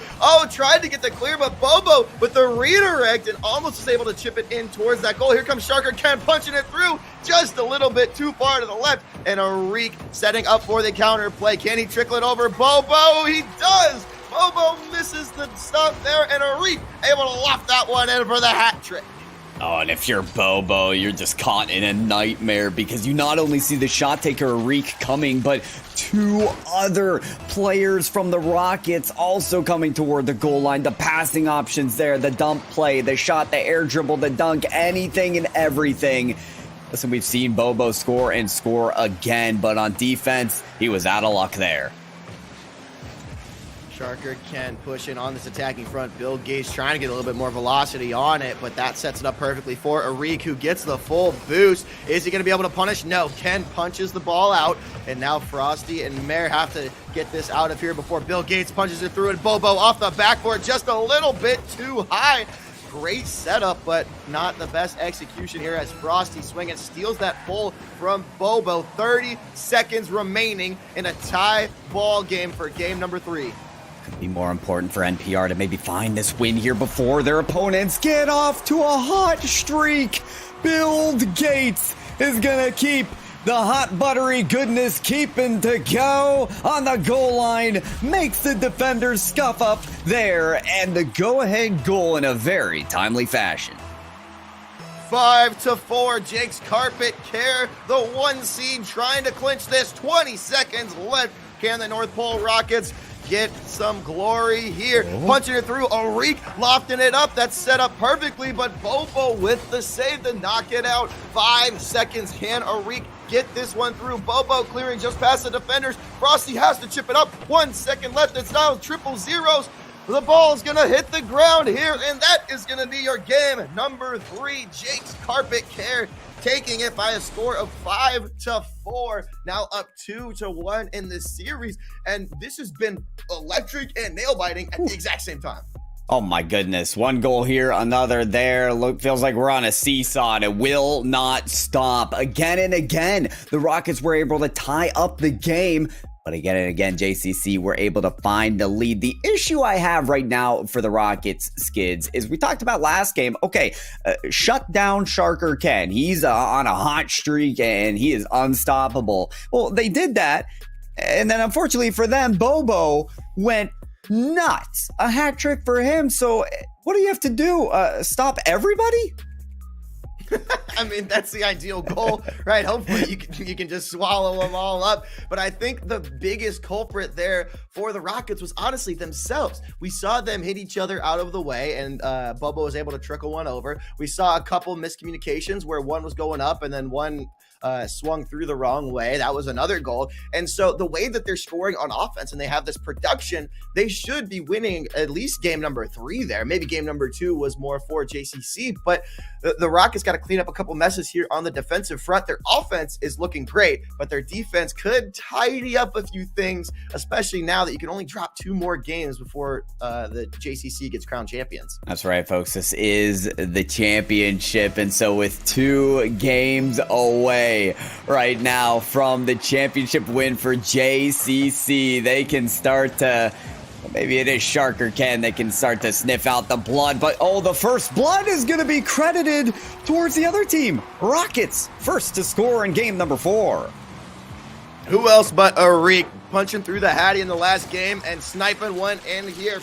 Tried to get the clear, but Bobo with the redirect and almost was able to chip it in towards that goal. Here comes Sharker Ken punching it through just a little bit too far to the left, and Arik setting up for the counter play. Can he trickle it over Bobo? He does! Bobo misses the stuff there, and Arik able to loft that one in for the hat trick. Oh, and if you're Bobo, you're just caught in a nightmare because you not only see the shot taker Arik coming, but 2 other players from the Rockets also coming toward the goal line. The passing options there, the dump play, the shot, the air dribble, the dunk, anything and everything. Listen, we've seen Bobo score and score again, but on defense, he was out of luck there. Sharker can push in on this attacking front. Bill Gates trying to get a little bit more velocity on it, but that sets it up perfectly for Arik, who gets the full boost. Is he going to be able to punish? No. Ken punches the ball out, and now Frosty and Mare have to get this out of here before Bill Gates punches it through, and Bobo off the backboard just a little bit too high. Great setup, but not the best execution here as Frosty swing and steals that pull from Bobo. 30 seconds remaining in a tie ball game for game number 3. Could be more important for NPR to maybe find this win here before their opponents get off to a hot streak. Build Gates is gonna keep the hot buttery goodness keeping to go on the goal line, makes the defenders scuff up there, and the go-ahead goal in a very timely fashion. 5-4, Jake's Carpet Care, the 1 seed, trying to clinch this. 20 seconds left. Can the North Pole Rockets get some glory here? Punching it through, Arik lofting it up. That's set up perfectly, but Bobo with the save to knock it out. 5 seconds. Can Arik get this one through? Bobo clearing just past the defenders. Frosty has to chip it up. 1 second left. It's now triple zeros. The ball is going to hit the ground here, and that is going to be your game number 3. Jake's Carpet Care taking it by a score of 5-4. Now up 2-1 in this series, and this has been electric and nail-biting at the exact same time. Oh my goodness, one goal here, another there. Look, feels like we're on a seesaw and it will not stop. Again and again, the Rockets were able to tie up the game. But again and again, JCC were able to find the lead. The issue I have right now for the Rockets, Skids, is we talked about last game. Okay, shut down Sharker Ken. He's on a hot streak and he is unstoppable. Well, they did that. And then unfortunately for them, Bobo went nuts. A hat trick for him. So what do you have to do? Stop everybody? I mean, that's the ideal goal, right? Hopefully you can just swallow them all up. But I think the biggest culprit there for the Rockets was honestly themselves. We saw them hit each other out of the way, and Bobo was able to trickle one over. We saw a couple miscommunications where one was going up and then one swung through the wrong way. That was another goal. And so the way that they're scoring on offense and they have this production, they should be winning at least game number 3 there. Maybe game number 2 was more for JCC, but the Rockets got to clean up a couple messes here on the defensive front. Their offense is looking great, but their defense could tidy up a few things, especially now that you can only drop 2 more games before the JCC gets crowned champions. That's right, folks. This is the championship. And so with 2 games away right now from the championship win for JCC, they can start to, maybe it is Sharker Ken that can start to sniff out the blood, but the first blood is going to be credited towards the other team. Rockets first to score in game number 4. Who else but Arik punching through the Hattie in the last game and sniping one in here.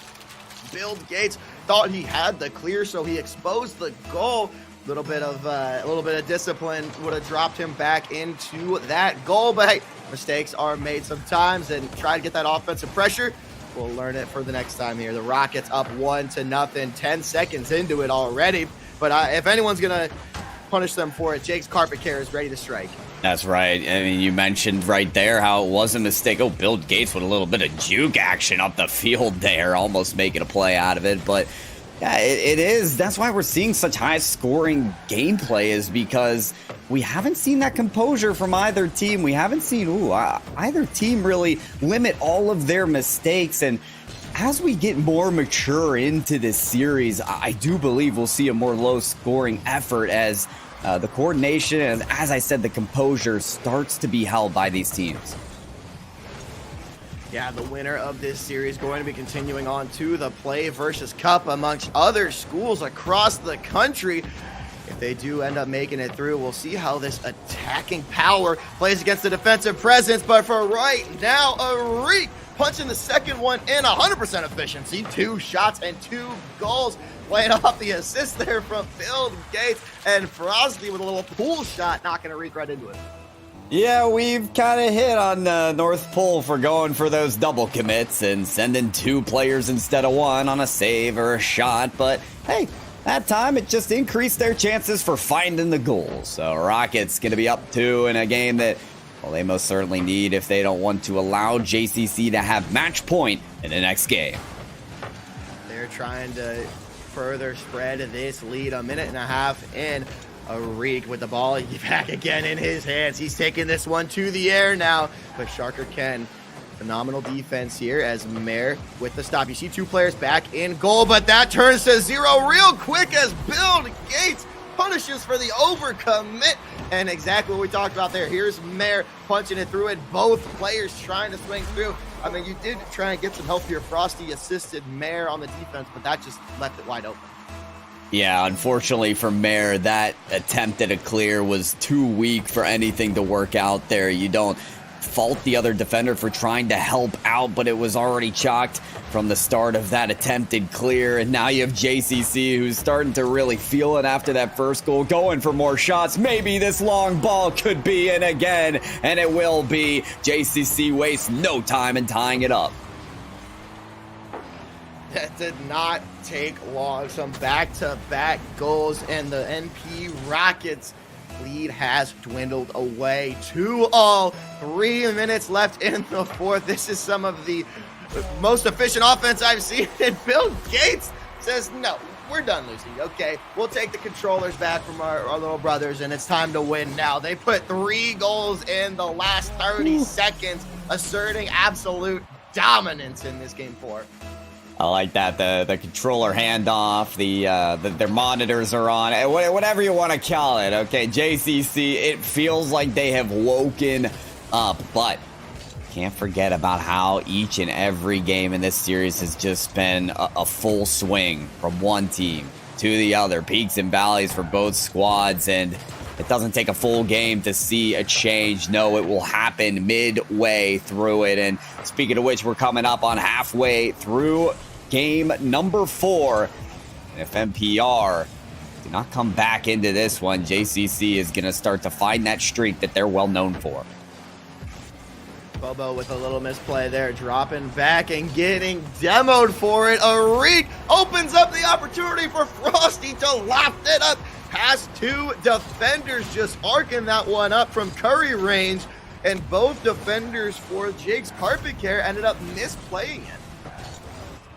Bill Gates thought he had the clear, so he exposed the goal. A little bit of discipline would have dropped him back into that goal, but hey, mistakes are made sometimes, and try to get that offensive pressure. We'll learn it for the next time here. The Rockets up 1-0, 10 seconds into it already. But if anyone's gonna punish them for it, Jake's Carpet Care is ready to strike. That's right. I mean, you mentioned right there how it was a mistake. Bill Gates with a little bit of juke action up the field there, almost making a play out of it, but yeah, it is. That's why we're seeing such high scoring gameplay, is because we haven't seen that composure from either team. We haven't seen either team really limit all of their mistakes. And as we get more mature into this series, I do believe we'll see a more low scoring effort as the coordination and, as I said, the composure starts to be held by these teams. Yeah, the winner of this series going to be continuing on to the PlayVS Cup amongst other schools across the country. If they do end up making it through, we'll see how this attacking power plays against the defensive presence. But for right now, Arik punching the second one in 100% efficiency. 2 shots and 2 goals. Playing off the assist there from Bill Gates, and Frosty with a little pool shot, knocking Arik right into it. Yeah, we've kind of hit on North Pole for going for those double commits and sending 2 players instead of 1 on a save or a shot. But hey, that time it just increased their chances for finding the goals. So Rockets going to be up 2 in a game that, well, they most certainly need if they don't want to allow JCC to have match point in the next game. They're trying to further spread this lead. A minute and a half in. Arik with the ball back again in his hands. He's taking this one to the air now, but Sharker Ken, phenomenal defense here as Mare with the stop. You see two players back in goal, but that turns to 0 real quick as Build Gates punishes for the overcommit. And exactly what we talked about there. Here's Mare punching it through it. Both players trying to swing through. I mean, you did try and get some help here. Frosty assisted Mare on the defense, but that just left it wide open. Yeah, unfortunately for Mare, that attempt at a clear was too weak for anything to work out there. You don't fault the other defender for trying to help out, but it was already chalked from the start of that attempted clear. And now you have JCC, who's starting to really feel it after that first goal, going for more shots. Maybe this long ball could be in again, and it will be. JCC wastes no time in tying it up. That did not take long. Some back-to-back goals, and the NP Rockets lead has dwindled away 2-all. 3 minutes left in the fourth. This is some of the most efficient offense I've seen. And Bill Gates says, no, we're done losing. Okay, we'll take the controllers back from our little brothers, and it's time to win now. They put 3 goals in the last 30 seconds, asserting absolute dominance in this game 4. I like that. The controller handoff, their monitors are on, whatever you want to call it. Okay, JCC, it feels like they have woken up, but can't forget about how each and every game in this series has just been a full swing from one team to the other. Peaks and valleys for both squads, and it doesn't take a full game to see a change. No, it will happen midway through it. And speaking of which, we're coming up on halfway through game number 4. And if NPR do not come back into this one, JCC is going to start to find that streak that they're well known for. Bobo with a little misplay there, dropping back and getting demoed for it. Arik opens up the opportunity for Frosty to loft it up past 2 defenders, just arcing that one up from curry range. And both defenders for Jake's Carpet Care ended up misplaying it.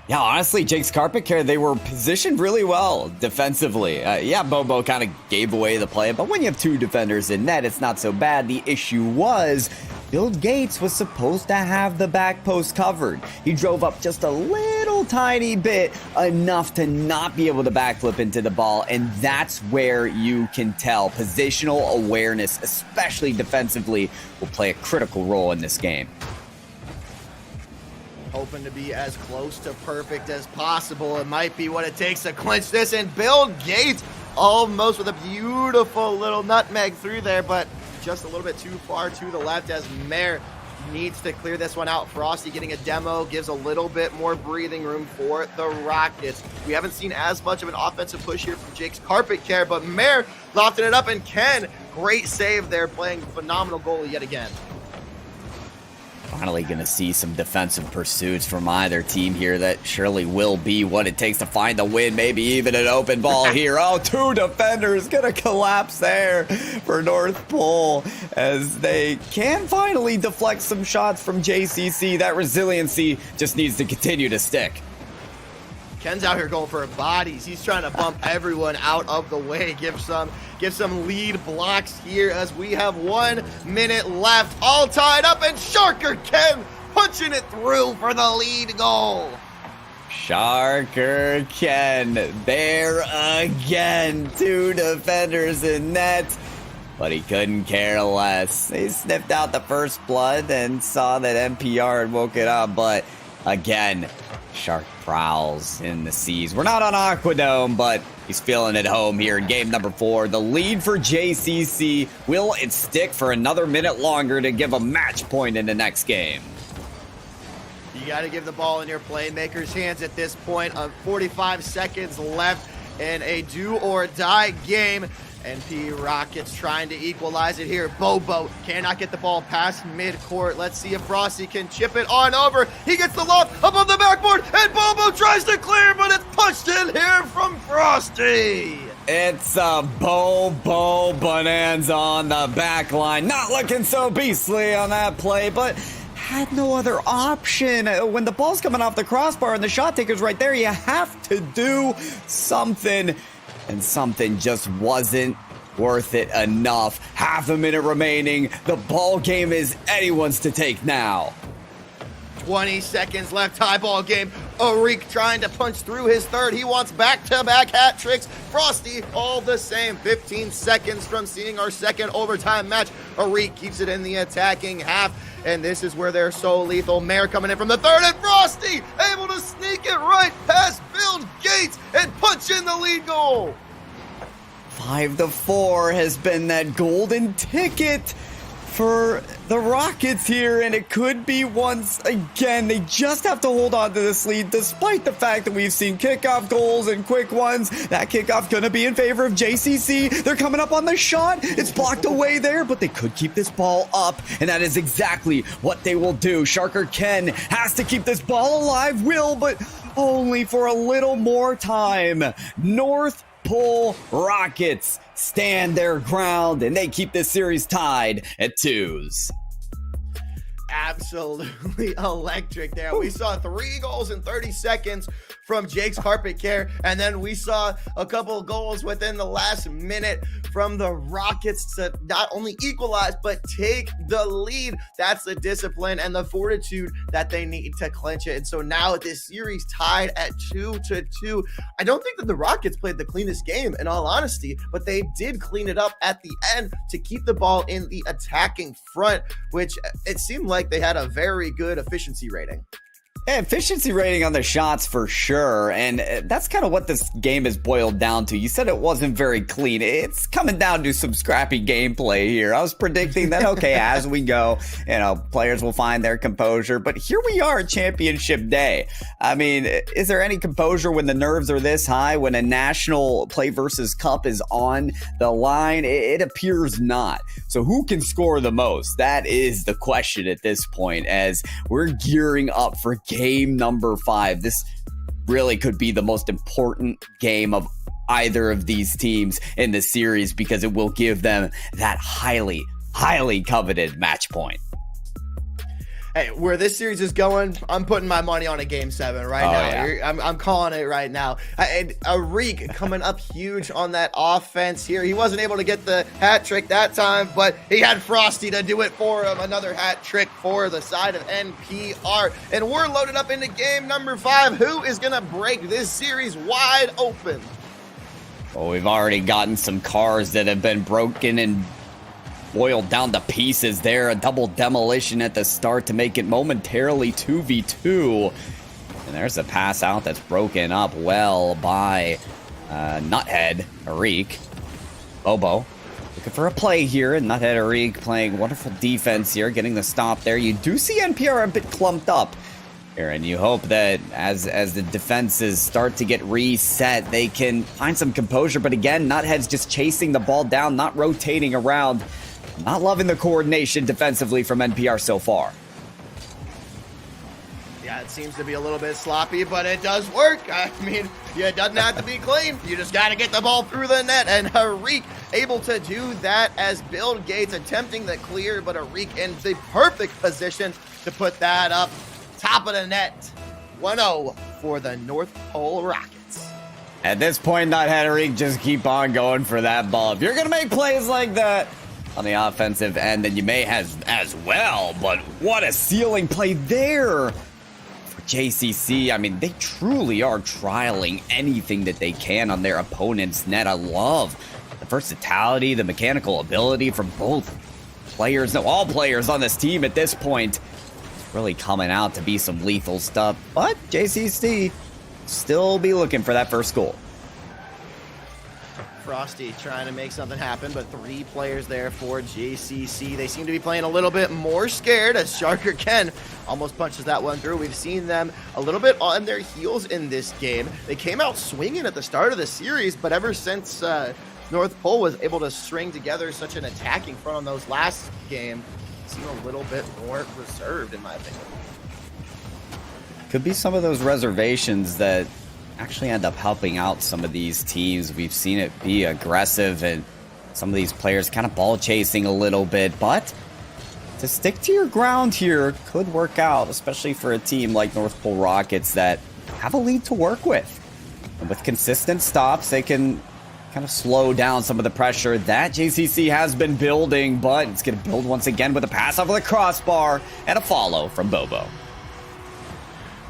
Yeah, honestly, Jake's Carpet Care, they were positioned really well defensively. Yeah, Bobo kind of gave away the play, but when you have 2 defenders in net, it's not so bad. The issue was Bill Gates was supposed to have the back post covered. He drove up just a little tiny bit, enough to not be able to backflip into the ball, and that's where you can tell positional awareness, especially defensively, will play a critical role in this game. Hoping to be as close to perfect as possible. It might be what it takes to clinch this, and Bill Gates almost with a beautiful little nutmeg through there, but just a little bit too far to the left as Mare needs to clear this one out. Frosty getting a demo gives a little bit more breathing room for the Rockets. We haven't seen as much of an offensive push here from Jake's Carpet Care, but Mare lofting it up, and Ken, great save there, playing phenomenal goalie yet again. Finally going to see some defensive pursuits from either team here. That surely will be what it takes to find the win. Maybe even an open ball here. Oh, 2 defenders going to collapse there for North Pole as they can finally deflect some shots from JCC. That resiliency just needs to continue to stick. Ken's out here going for bodies. He's trying to bump everyone out of the way. Give some lead blocks here as we have 1 minute left. All tied up, and Sharker Ken punching it through for the lead goal. Sharker Ken there again. 2 defenders in net, but he couldn't care less. He sniffed out the first blood and saw that NPR had woken up, but again, Shark prowls in the seas. We're not on Aquadome, but he's feeling at home here in game number 4. The lead for JCC. Will it stick for another minute longer to give a match point in the next game? You got to give the ball in your playmaker's hands at this point. 45 seconds left in a do-or-die game. NP Rockets trying to equalize it here. Bobo cannot get the ball past midcourt. Let's see if Frosty can chip it on over. He gets the lob above the backboard, and Bobo tries to clear, but it's punched in here from Frosty. It's a Bobo bonanza on the back line. Not looking so beastly on that play, but had no other option. When the ball's coming off the crossbar and the shot taker's right there, you have to do something. And something just wasn't worth it enough. Half a minute remaining. The ball game is anyone's to take now. 20 seconds left, tie ball game. Arik trying to punch through his third. He wants back-to-back hat tricks. Frosty, all the same. 15 seconds from seeing our second overtime match. Arik keeps it in the attacking half, and this is where they're so lethal. Mare coming in from the third, and Frosty able to sneak it right past Build Gates and punch in the lead goal. 5-4 has been that golden ticket for the Rockets here, and it could be once again. They just have to hold on to this lead, despite the fact that we've seen kickoff goals and quick ones. That kickoff gonna be in favor of JCC. They're coming up on the shot. It's blocked away there, but they could keep this ball up, and that is exactly what they will do. Sharker Ken has to keep this ball alive, but only for a little more time. North Pole Rockets stand their ground, and they keep this series tied at 2s. Absolutely electric there. We saw 3 goals in 30 seconds from Jake's Carpet Care, and then we saw a couple of goals within the last minute from the Rockets to not only equalize but take the lead. That's the discipline and the fortitude that they need to clinch it. And so now this series tied at 2-2. I don't think that the Rockets played the cleanest game, in all honesty, but they did clean it up at the end to keep the ball in the attacking front, which it seemed like they had a very good efficiency rating. Yeah, efficiency rating on the shots for sure, and that's kind of what this game is boiled down to. You said it wasn't very clean. It's coming down to some scrappy gameplay here. I was predicting that, okay, as we go, players will find their composure, but here we are, championship day. I mean, is there any composure when the nerves are this high, when a national PlayVS Cup is on the line? It appears not. So who can score the most? That is the question at this point, as we're gearing up for game number 5. This really could be the most important game of either of these teams in the series, because it will give them that highly coveted match point. Hey, where this series is going, I'm putting my money on a game 7 right now. Yeah. I'm calling it right now. And Arik coming up huge on that offense here. He wasn't able to get the hat trick that time, but he had Frosty to do it for him. Another hat trick for the side of NPR. And we're loaded up into game number 5. Who is going to break this series wide open? Well, we've already gotten some cars that have been broken and boiled down to pieces there. A double demolition at the start to make it momentarily 2v2. And there's a pass out that's broken up well by Nuthead Arik. Bobo looking for a play here, and Nuthead Arik playing wonderful defense here, getting the stop there. You do see NPR a bit clumped up here, and you hope that as the defenses start to get reset, they can find some composure. But again, Nuthead's just chasing the ball down, not rotating around. Not loving the coordination defensively from NPR so far. Yeah, it seems to be a little bit sloppy, but it does work. I mean, it doesn't have to be clean. You just got to get the ball through the net, and Arik able to do that as Build Gates attempting the clear, but Arik in the perfect position to put that up top of the net. 1-0 for the North Pole Rockets. At this point, Nuthead Arik just keep on going for that ball. If you're going to make plays like that on the offensive end, then you may have as well, but what a ceiling play there for JCC. I mean, they truly are trialing anything that they can on their opponent's net. I love the versatility, the mechanical ability from both players, no, all players on this team at this point. It's really coming out to be some lethal stuff, but JCC still be looking for that first goal. Frosty trying to make something happen, but 3 players there for JCC. They seem to be playing a little bit more scared as Sharker Ken almost punches that one through. We've seen them a little bit on their heels in this game. They came out swinging at the start of the series, but ever since North Pole was able to string together such an attacking front on those last game, seem a little bit more reserved, in my opinion. Could be some of those reservations that actually end up helping out some of these teams. We've seen it be aggressive and some of these players kind of ball chasing a little bit, but to stick to your ground here could work out, especially for a team like North Pole Rockets that have a lead to work with. And with consistent stops, they can kind of slow down some of the pressure that JCC has been building, but it's going to build once again with a pass off of the crossbar and a follow from Bobo.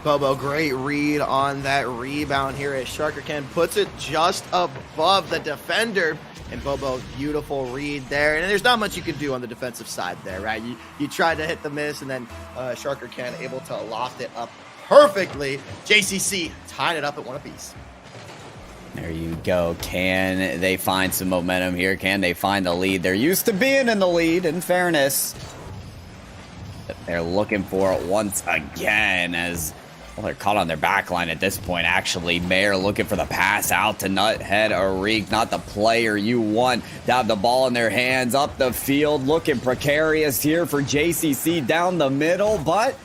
Bobo, great read on that rebound here as Sharkerken puts it just above the defender. And Bobo, beautiful read there. And there's not much you can do on the defensive side there, right? You tried to hit the miss, and then Sharkerken able to loft it up perfectly. JCC tying it up at 1 apiece. There you go. Can they find some momentum here? Can they find the lead? They're used to being in the lead, in fairness. But they're looking for it once again as... well, they're caught on their back line at this point, actually. Mayer looking for the pass out to Nuthead Arik, not the player you want to have the ball in their hands. Up the field, looking precarious here for JCC down the middle, but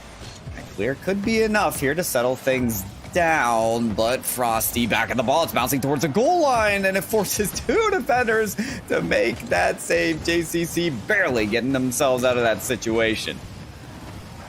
that clear could be enough here to settle things down. But Frosty back at the ball. It's bouncing towards the goal line, and it forces 2 defenders to make that save. JCC barely getting themselves out of that situation.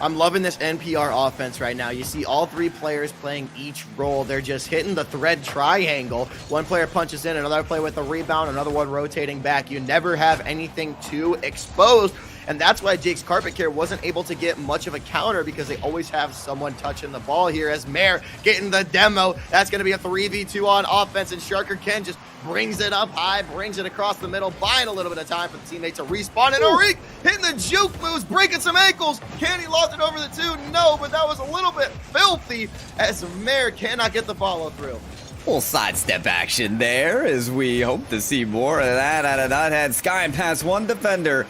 I'm loving this NPR offense right now. You see all 3 players playing each role. They're just hitting the thread triangle. One player punches in, another player with a rebound, another one rotating back. You never have anything too exposed. And that's why Jake's Carpet Care wasn't able to get much of a counter, because they always have someone touching the ball here. As Mayer getting the demo, that's going to be a 3v2 on offense, and Sharkerken just brings it up high, brings it across the middle, buying a little bit of time for the teammates to respawn. And Arik hitting the juke moves, breaking some ankles. Can he loft it over the 2? No, but that was a little bit filthy as Mayer cannot get the follow through. Full sidestep action there, as we hope to see more of that out of Nuthead. Sky and past 1 defender.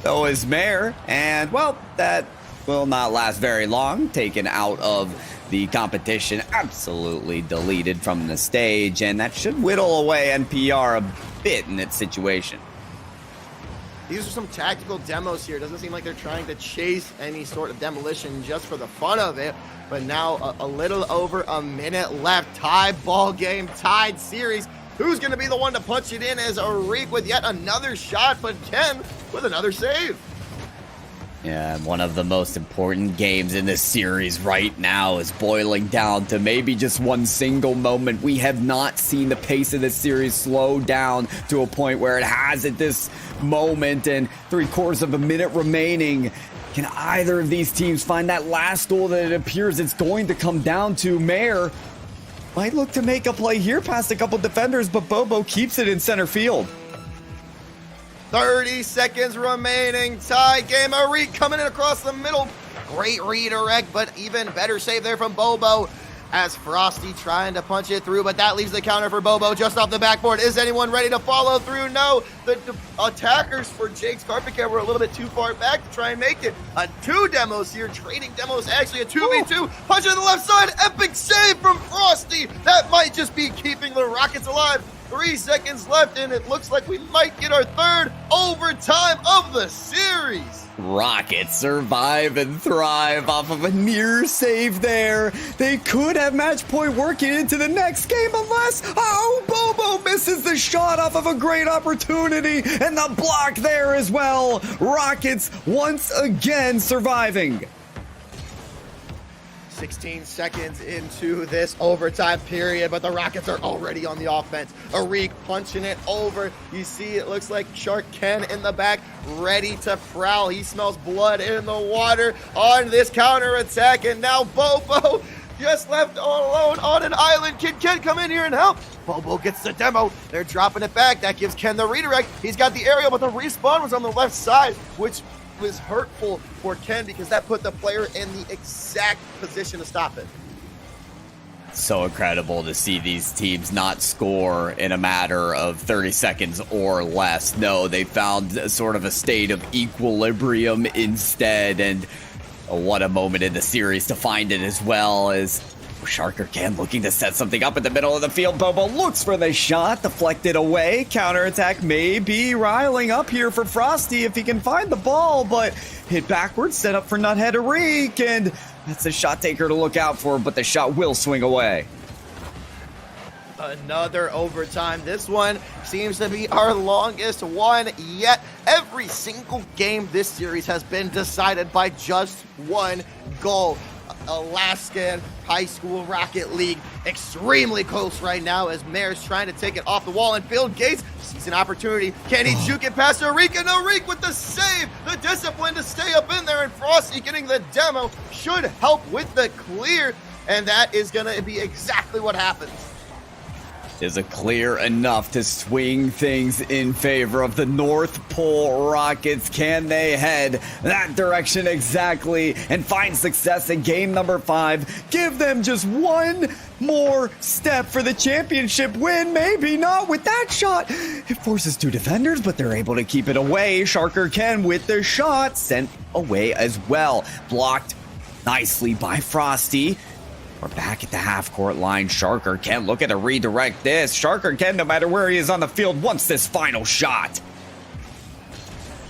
So is Mayer, and well, that will not last very long. Taken out of the competition, absolutely deleted from the stage, and that should whittle away NPR a bit in its situation. These are some tactical demos here. Doesn't seem like they're trying to chase any sort of demolition just for the fun of it. But now a little over a minute left. Tied ball game, tied series. Who's going to be the one to punch it in as Arik with yet another shot, but Ken with another save. Yeah, one of the most important games in this series right now is boiling down to maybe just one single moment. We have not seen the pace of this series slow down to a point where it has at this moment, and 3/4 of a minute remaining. Can either of these teams find that last goal that it appears it's going to come down to? Mayer might look to make a play here past a couple defenders, but Bobo keeps it in center field. 30 seconds remaining. Tie game. Arik coming in across the middle. Great redirect, but even better save there from Bobo as Frosty trying to punch it through, but that leaves the counter for Bobo just off the backboard. Is anyone ready to follow through? No. The attackers for Jake's Carpet Care were a little bit too far back to try and make it. 2 demos here, trading demos, actually a 2v2. Punch on the left side. Epic save from Frosty. That might just be keeping the Rockets alive. 3 seconds left, and it looks like we might get our 3rd overtime of the series. Rockets survive and thrive off of a near save there. They could have match point working into the next game unless, Bobo misses the shot off of a great opportunity, and the block there as well. Rockets once again surviving. 16 seconds into this overtime period, but the Rockets are already on the offense. Arik punching it over. You see, it looks like Shark Ken in the back, ready to prowl. He smells blood in the water on this counter attack, and now Bobo just left all alone on an island. Can Ken come in here and help? Bobo gets the demo. They're dropping it back. That gives Ken the redirect. He's got the aerial, but the respawn was on the left side, which was hurtful for Ken because that put the player in the exact position to stop it. So incredible to see these teams not score in a matter of 30 seconds or less. No, they found sort of a state of equilibrium instead, and what a moment in the series to find it as well as Sharkerken looking to set something up in the middle of the field. Bobo looks for the shot, deflected away. Counterattack may be riling up here for Frosty if he can find the ball, but hit backwards, set up for Nuthead Arik, and that's a shot taker to look out for, but the shot will swing away. Another overtime. This one seems to be our longest one yet. Every single game this series has been decided by just one goal. Alaskan High School Rocket League extremely close right now as Mare's trying to take it off the wall, and Bill Gates sees an opportunity. Can he juke it past Arik? And Arik with the save, the discipline to stay up in there, and Frosty getting the demo should help with the clear, and that is going to be exactly what happens. Is a clear enough to swing things in favor of the North Pole Rockets. Can they head that direction exactly and find success in game number 5? Give them just one more step for the championship win. Maybe not with that shot. It forces 2 defenders, but they're able to keep it away. Sharker Ken with the shot sent away as well. Blocked nicely by Frosty. We're back at the half-court line. Sharker Ken looking to redirect this. Sharker Ken, no matter where he is on the field, wants this final shot.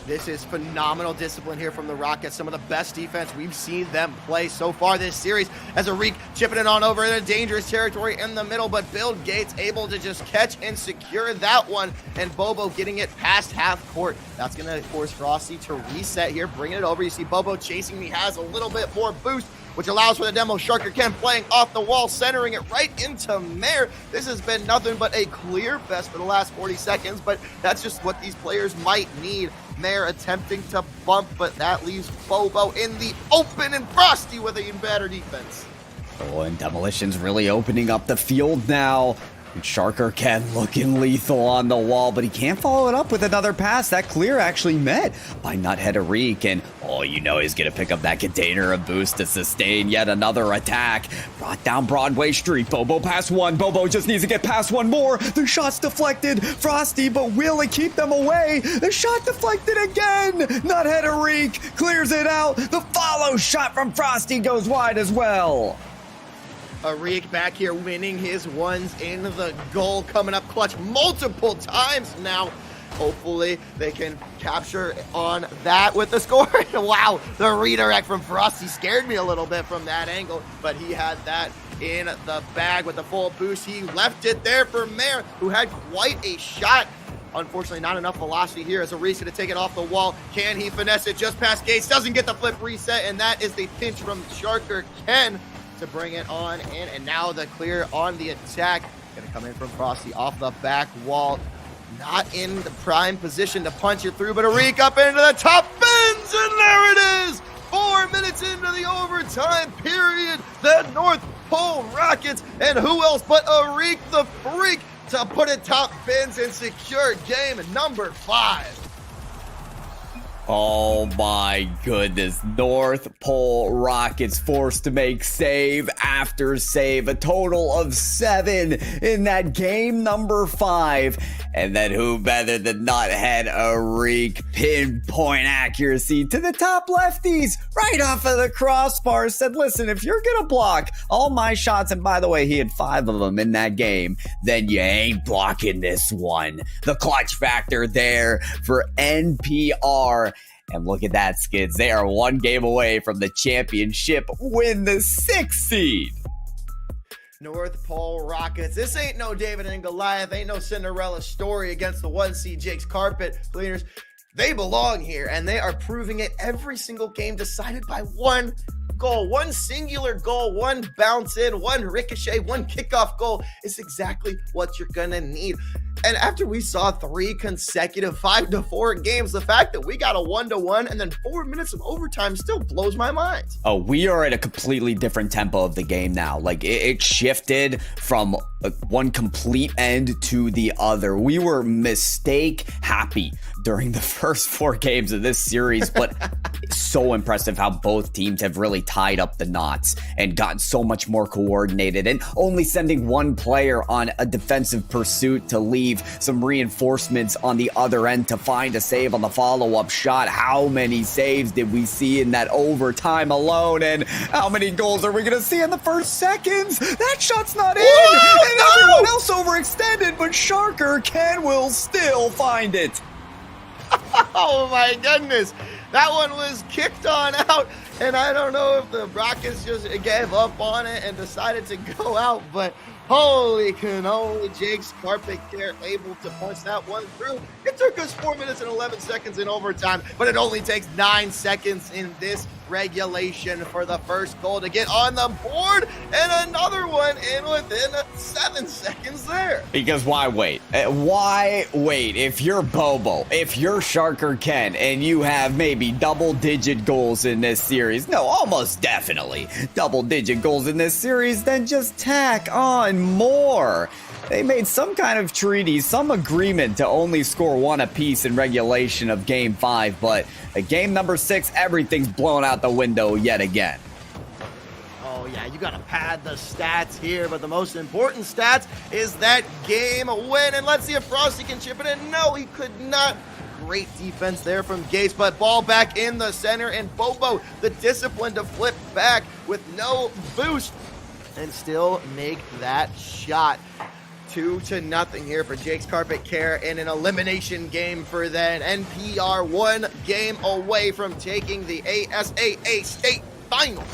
This is phenomenal discipline here from the Rockets. Some of the best defense we've seen them play so far this series, as Arik chipping it on over in a dangerous territory in the middle, but Bill Gates able to just catch and secure that one, and Bobo getting it past half court. That's going to force Frosty to reset here, bringing it over. You see Bobo chasing me, has a little bit more boost, which allows for the demo. Sharker Ken playing off the wall, centering it right into Mare. This has been nothing but a clear best for the last 40 seconds, but that's just what these players might need. Mare attempting to bump, but that leaves Bobo in the open, and Frosty with an even better defense. Oh, and Demolition's really opening up the field now. And Sharker Ken looking lethal on the wall, but he can't follow it up with another pass. That clear actually met by Nuthead Arik, and you know he's going to pick up that container of boost to sustain yet another attack. Brought down Broadway Street. Bobo past one. Bobo just needs to get past one more. The shot's deflected. Frosty, but will it keep them away? The shot deflected again. Nuthead Arik clears it out. The follow shot from Frosty goes wide as well. Arik back here winning his ones in the goal, coming up clutch multiple times now. Hopefully they can capture on that with the score. Wow, the redirect from Frosty scared me a little bit from that angle, but he had that in the bag with the full boost. He left it there for Mare, who had quite a shot. Unfortunately, not enough velocity here as Arik to take it off the wall. Can he finesse it just past Gates? Doesn't get the flip reset, and that is the pinch from Sharker Ken to bring it on in, and now the clear on the attack. Gonna come in from Frosty off the back wall. Not in the prime position to punch it through, but Arik up into the top, bends, and there it is! 4 minutes into the overtime period, the North Pole Rockets, and who else but Arik the Freak to put it top bins and secure game number 5. Oh my goodness. North Pole Rockets forced to make save after save. A total of 7 in that game number 5. And then who better than Nuthead Arik? Pinpoint accuracy to the top lefties right off of the crossbar. Said, listen, if you're going to block all my shots, and by the way, he had 5 of them in that game, then you ain't blocking this one. The clutch factor there for NPR. And look at that, Skids. They are 1 game away from the championship win, the 6th seed. North Pole Rockets. This ain't no David and Goliath. Ain't no Cinderella story against the 1 seed Jake's Carpet Cleaners. They belong here, and they are proving it every single game, decided by 1 goal. 1 singular goal, 1 bounce in, 1 ricochet, 1 kickoff goal is exactly what you're gonna need. And after we saw 3 consecutive 5-4 games, the fact that we got a 1-1 and then 4 minutes of overtime still blows my mind. Oh, we are at a completely different tempo of the game now. Like, it shifted from one complete end to the other. We were mistake happy during the first 4 games of this series, but it's so impressive how both teams have really tied up the knots and gotten so much more coordinated, and only sending 1 player on a defensive pursuit to leave some reinforcements on the other end to find a save on the follow-up shot. How many saves did we see in that overtime alone, and how many goals are we going to see in the first seconds? That shot's not in! Whoa, and everyone else overextended, but Sharker Ken will still find it. Oh my goodness. That one was kicked on out, and I don't know if the Rockets just gave up on it and decided to go out, but Holy cannoli, Jake's carpet care able to punch that one through. It took us 4 minutes and 11 seconds in overtime, but it only takes 9 seconds in this regulation for the first goal to get on the board, and another one in within 7 seconds there. Because why wait? Why wait? If you're Bobo, if you're Sharker Ken, and you have maybe double-digit goals in this series, no, almost definitely double-digit goals in this series, then just tack on more. They made some kind of treaty, some agreement to only score one apiece in regulation of Game 5, but at Game number 6, everything's blown out the window yet again. Oh yeah, you gotta pad the stats here, but the most important stats is that game win. And let's see if Frosty can chip it in. No, he could not. Great defense there from Gates, but ball back in the center, and Bobo, the discipline to flip back with no boost and still make that shot. 2-0 here for Jake's Carpet Care in an elimination game for then. NPR 1 game away from taking the ASAA state finals.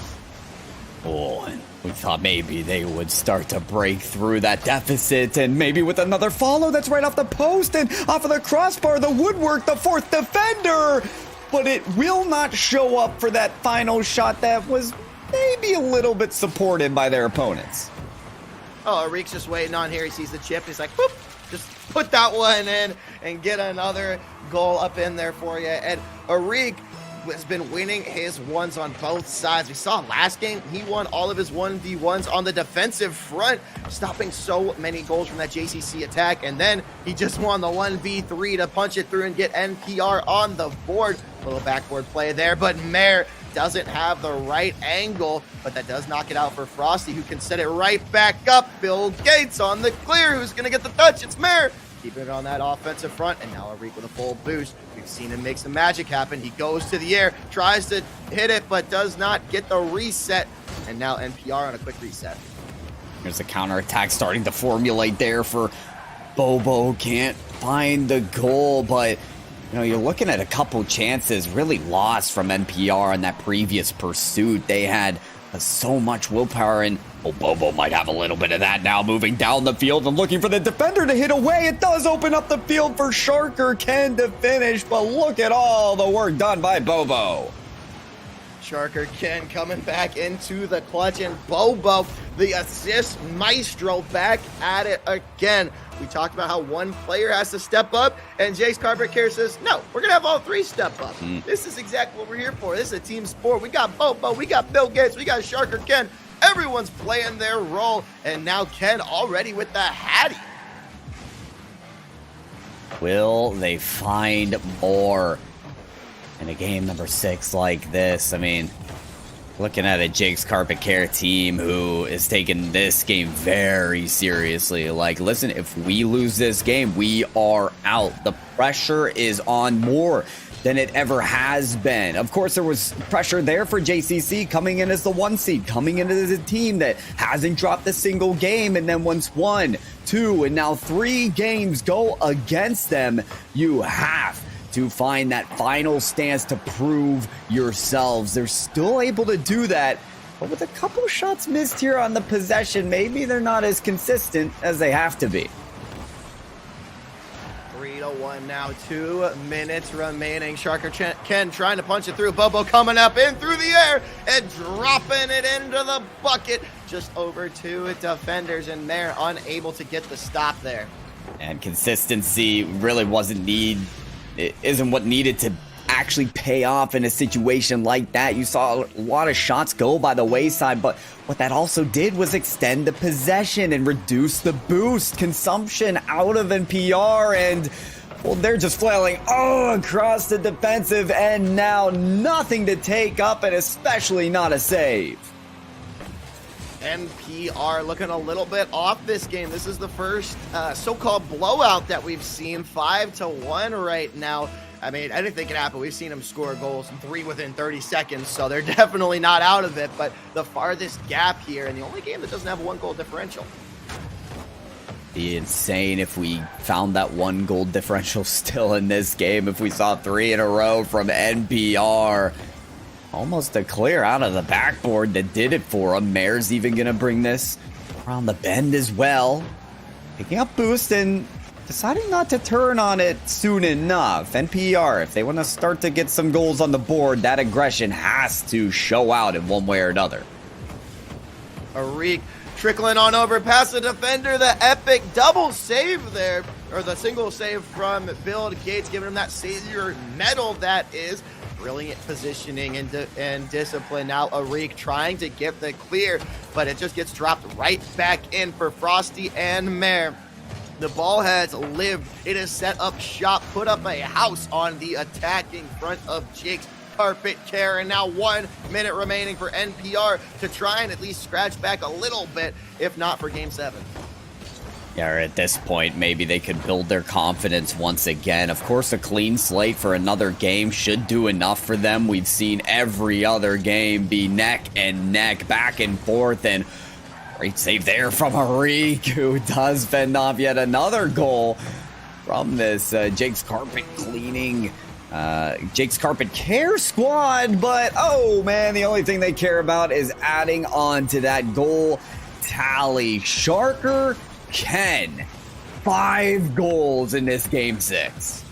Oh, and we thought maybe they would start to break through that deficit, and maybe with another follow that's right off the post and off of the crossbar, the woodwork, the fourth defender. But it will not show up for that final shot that was maybe a little bit supported by their opponents. Oh, Arik's just waiting on here. He sees the chip. He's like, whoop, just put that one in and get another goal up in there for you. And Arik has been winning his ones on both sides. We saw last game, he won all of his 1v1s on the defensive front, stopping so many goals from that JCC attack. And then he just won the 1v3 to punch it through and get NPR on the board. A little backboard play there, but Mare doesn't have the right angle, but that does knock it out for Frosty, who can set it right back up. Bill Gates on the clear. Who's going to get the touch? It's Mare. Keeping it on that offensive front, and now Arik with a full boost. We've seen him make some magic happen. He goes to the air, tries to hit it, but does not get the reset. And now NPR on a quick reset. There's a counterattack starting to formulate there for Bobo. Can't find the goal, but you know, you're looking at a couple chances really lost from NPR in that previous pursuit. They had so much willpower, and Bobo might have a little bit of that now, moving down the field and looking for the defender to hit away. It does open up the field for Sharker Ken to finish, but look at all the work done by Bobo. Sharker Ken coming back into the clutch, and Bobo, the assist maestro, back at it again. We talked about how one player has to step up, and Jake's Carpet Care says, no, we're going to have all three step up. This is exactly what we're here for. This is a team sport. We got Bobo, we got Bill Gates, we got Sharker Ken. Everyone's playing their role, and now Ken already with the Hattie. Will they find more in a game number 6 like this? I mean, looking at a Jake's Carpet Care team who is taking this game very seriously. Like, listen, if we lose this game, we are out. The pressure is on more than it ever has been. Of course, there was pressure there for JCC coming in as the 1 seed, coming in as a team that hasn't dropped a single game, and then once 1, 2, and now 3 games go against them, you have to find that final stance to prove yourselves. They're still able to do that, but with a couple shots missed here on the possession, maybe they're not as consistent as they have to be. 3-1 now, 2 minutes remaining. Sharker Ken trying to punch it through. Bobo coming up in through the air and dropping it into the bucket. Just over 2 defenders, and they're unable to get the stop there. And consistency really isn't what needed to actually pay off in a situation like that. You saw a lot of shots go by the wayside, but what that also did was extend the possession and reduce the boost consumption out of NPR, and well, they're just flailing across the defensive end now. Nothing to take up, and especially not a save. NPR looking a little bit off this game. This is the first so-called blowout that we've seen, 5-1 right now. I mean, anything can happen. We've seen them score goals and 3 within 30 seconds, so they're definitely not out of it. But the farthest gap here, and the only game that doesn't have a 1-goal differential. Be insane if we found that 1-goal differential still in this game. If we saw 3 in a row from NPR. Almost a clear out of the backboard that did it for him. Mare's even going to bring this around the bend as well. Picking up boost and deciding not to turn on it soon enough. NPR, if they want to start to get some goals on the board, that aggression has to show out in one way or another. Arik trickling on over past the defender. The epic double save there, or the single save from Bill Gates, giving him that savior medal. That is brilliant positioning and discipline. Now Arik trying to get the clear, but it just gets dropped right back in for Frosty and Mare. The ball has lived. It has set up shop, put up a house on the attacking front of Jake's Carpet Care, and now 1 minute remaining for NPR to try and at least scratch back a little bit, if not for Game 7. Yeah, or at this point, maybe they could build their confidence once again. Of course, a clean slate for another game should do enough for them. We've seen every other game be neck and neck, back and forth, and great save there from Arik, who does fend off yet another goal from this Jake's Carpet Cleaning, Jake's Carpet Care squad. But, oh man, the only thing they care about is adding on to that goal tally. Sharker Ken, 5 goals in this Game 6.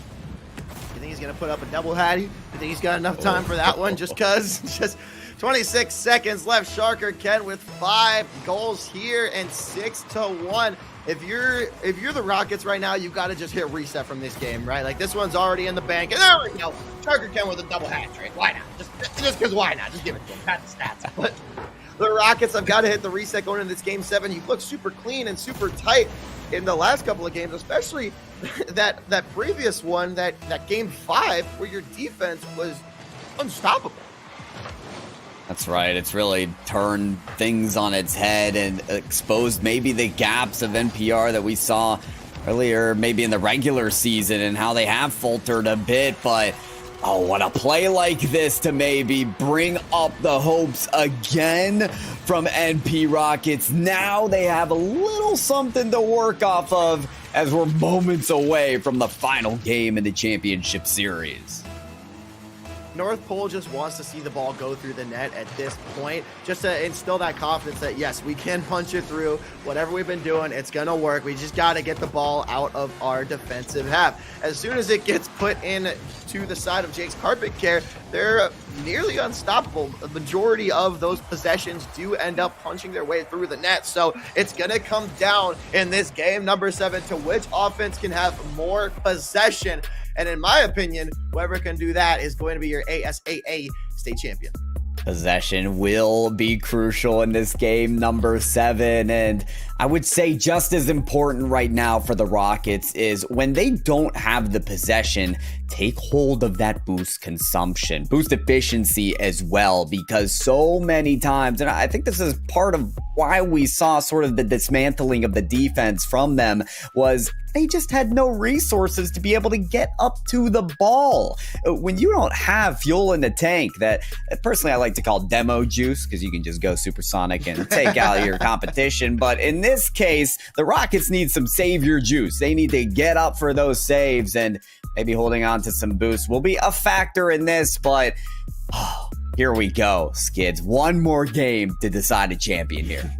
You think he's going to put up a double hattie? You think he's got enough time for that one? Just 26 seconds left. Sharker Ken with 5 goals here and 6-1. If you're the Rockets right now, you've got to just hit reset from this game, right? Like, this one's already in the bank. And there we go. Sharker Ken with a double hat trick. Why not? Just because why not? Just give it to him. That's the stats. But the Rockets have got to hit the reset going into this Game 7. You look super clean and super tight in the last couple of games, especially that previous one, that Game 5, where your defense was unstoppable. That's right. It's really turned things on its head and exposed maybe the gaps of NPR that we saw earlier, maybe in the regular season, and how they have faltered a bit. But oh, what a play like this to maybe bring up the hopes again from NP Rockets. Now they have a little something to work off of as we're moments away from the final game in the championship series. North Pole just wants to see the ball go through the net at this point, just to instill that confidence that, yes, we can punch it through. Whatever we've been doing, it's going to work. We just got to get the ball out of our defensive half. As soon as it gets put in to the side of Jake's Carpet Care, they're nearly unstoppable. The majority of those possessions do end up punching their way through the net. So it's going to come down in this game number 7 to which offense can have more possession. And in my opinion, whoever can do that is going to be your ASAA state champion. Possession will be crucial in this game number 7, and I would say just as important right now for the Rockets is when they don't have the possession, take hold of that boost consumption, boost efficiency as well, because so many times, and I think this is part of why we saw sort of the dismantling of the defense from them, was they just had no resources to be able to get up to the ball. When you don't have fuel in the tank, that personally I like to call demo juice, because you can just go supersonic and take out your competition. But in this case, the Rockets need some savior juice. They need to get up for those saves, and maybe holding on to some boosts will be a factor in this. But here we go, Skids. One more game to decide a champion here.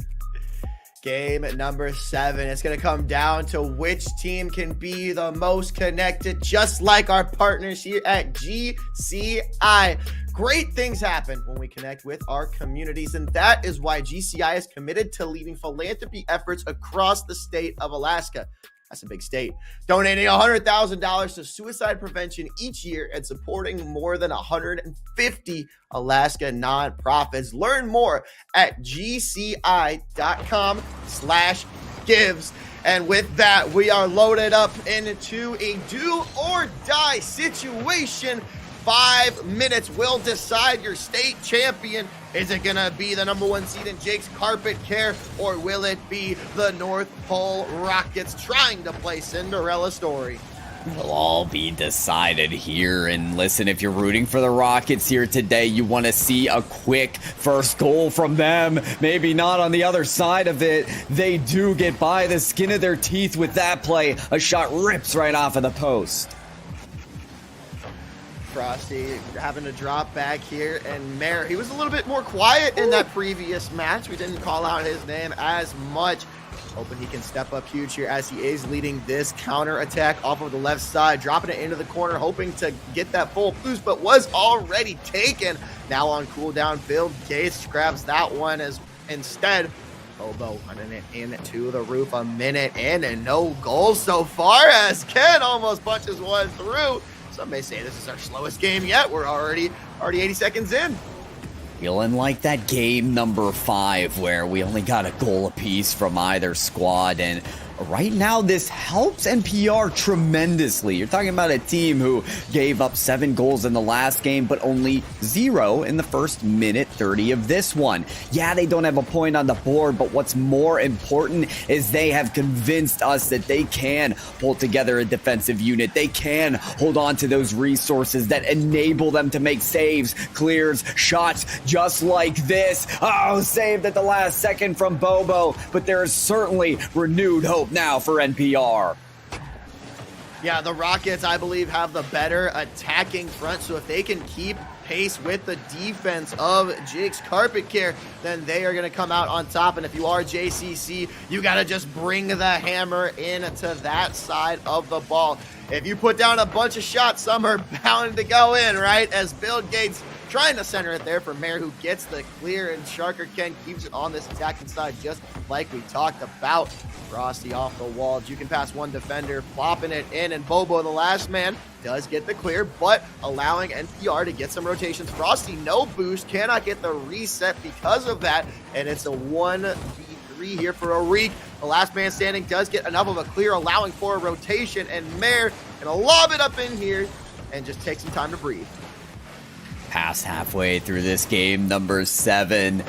Game number 7. It's going to come down to which team can be the most connected, just like our partners here at GCI. Great things happen when we connect with our communities, and that is why GCI is committed to leading philanthropy efforts across the state of Alaska. That's a big state. Donating $100,000 to suicide prevention each year and supporting more than 150 Alaska nonprofits. Learn more at gci.com/gives. And with that, we are loaded up into a do or die situation. 5 minutes will decide your state champion. Is it going to be the number 1 seed in Jake's Carpet Care, or will it be the North Pole Rockets trying to play Cinderella story? It'll all be decided here. And listen, if you're rooting for the Rockets here today, you want to see a quick first goal from them. Maybe not on the other side of it. They do get by the skin of their teeth with that play. A shot rips right off of the post. Frosty having to drop back here, and Mare, he was a little bit more quiet in that previous match. We didn't call out his name as much. Hoping he can step up huge here as he is leading this counter attack off of the left side, dropping it into the corner, hoping to get that full boost, but was already taken. Now on cooldown, Bill Gates grabs that one as instead. Bobo running it into the roof, a minute in and no goals so far as Ken almost punches one through. Some may say this is our slowest game yet. We're already 80 seconds in. Feeling like that game number 5 where we only got a goal apiece from either squad, and right now this helps NPR tremendously. You're talking about a team who gave up 7 goals in the last game, but only 0 in the first minute 30 of this one. Yeah, they don't have a point on the board, but what's more important is they have convinced us that they can pull together a defensive unit. They can hold on to those resources that enable them to make saves, clears, shots, just like this. Oh, saved at the last second from Bobo, but there is certainly renewed hope now for NPR. Yeah, the Rockets, I believe, have the better attacking front, so if they can keep pace with the defense of Jake's Carpet Care, then they are going to come out on top. And if you are JCC, you got to just bring the hammer into that side of the ball. If you put down a bunch of shots, some are bound to go in, right? As Bill Gates trying to center it there for Mare, who gets the clear, and Sharker Ken keeps it on this attacking side just like we talked about. Frosty off the wall, you can pass one defender, plopping it in, and Bobo, the last man, does get the clear, but allowing NPR to get some rotations. Frosty, no boost, cannot get the reset because of that, and it's a 1v3 here for Arik. The last man standing does get enough of a clear, allowing for a rotation, and Mare gonna lob it up in here and just take some time to breathe. Past halfway through this game, number 7.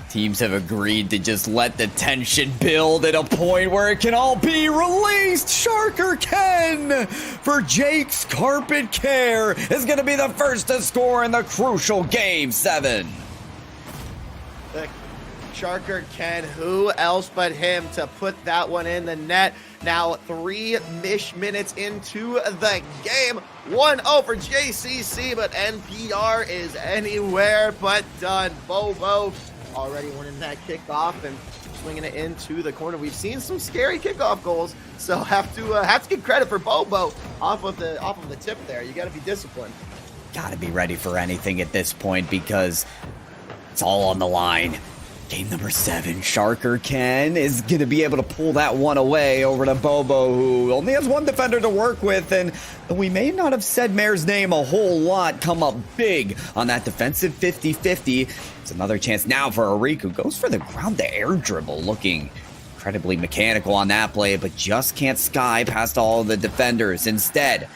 Teams have agreed to just let the tension build at a point where it can all be released. Sharker Ken for Jake's Carpet Care is going to be the first to score in the crucial game 7. The Sharker Ken, who else but him to put that one in the net. Now 3-ish minutes into the game. 1-0 for JCC, but NPR is anywhere but done. Bobo already winning that kickoff and swinging it into the corner. We've seen some scary kickoff goals, so have to give credit for Bobo off of the tip there. You got to be disciplined. Got to be ready for anything at this point because it's all on the line. Game number 7, Sharker Ken is going to be able to pull that one away over to Bobo, who only has one defender to work with, and we may not have said Mare's name a whole lot, come up big on that defensive 50-50. It's another chance now for Arik, who goes for the ground-to-air dribble, looking incredibly mechanical on that play, but just can't sky past all the defenders. Instead,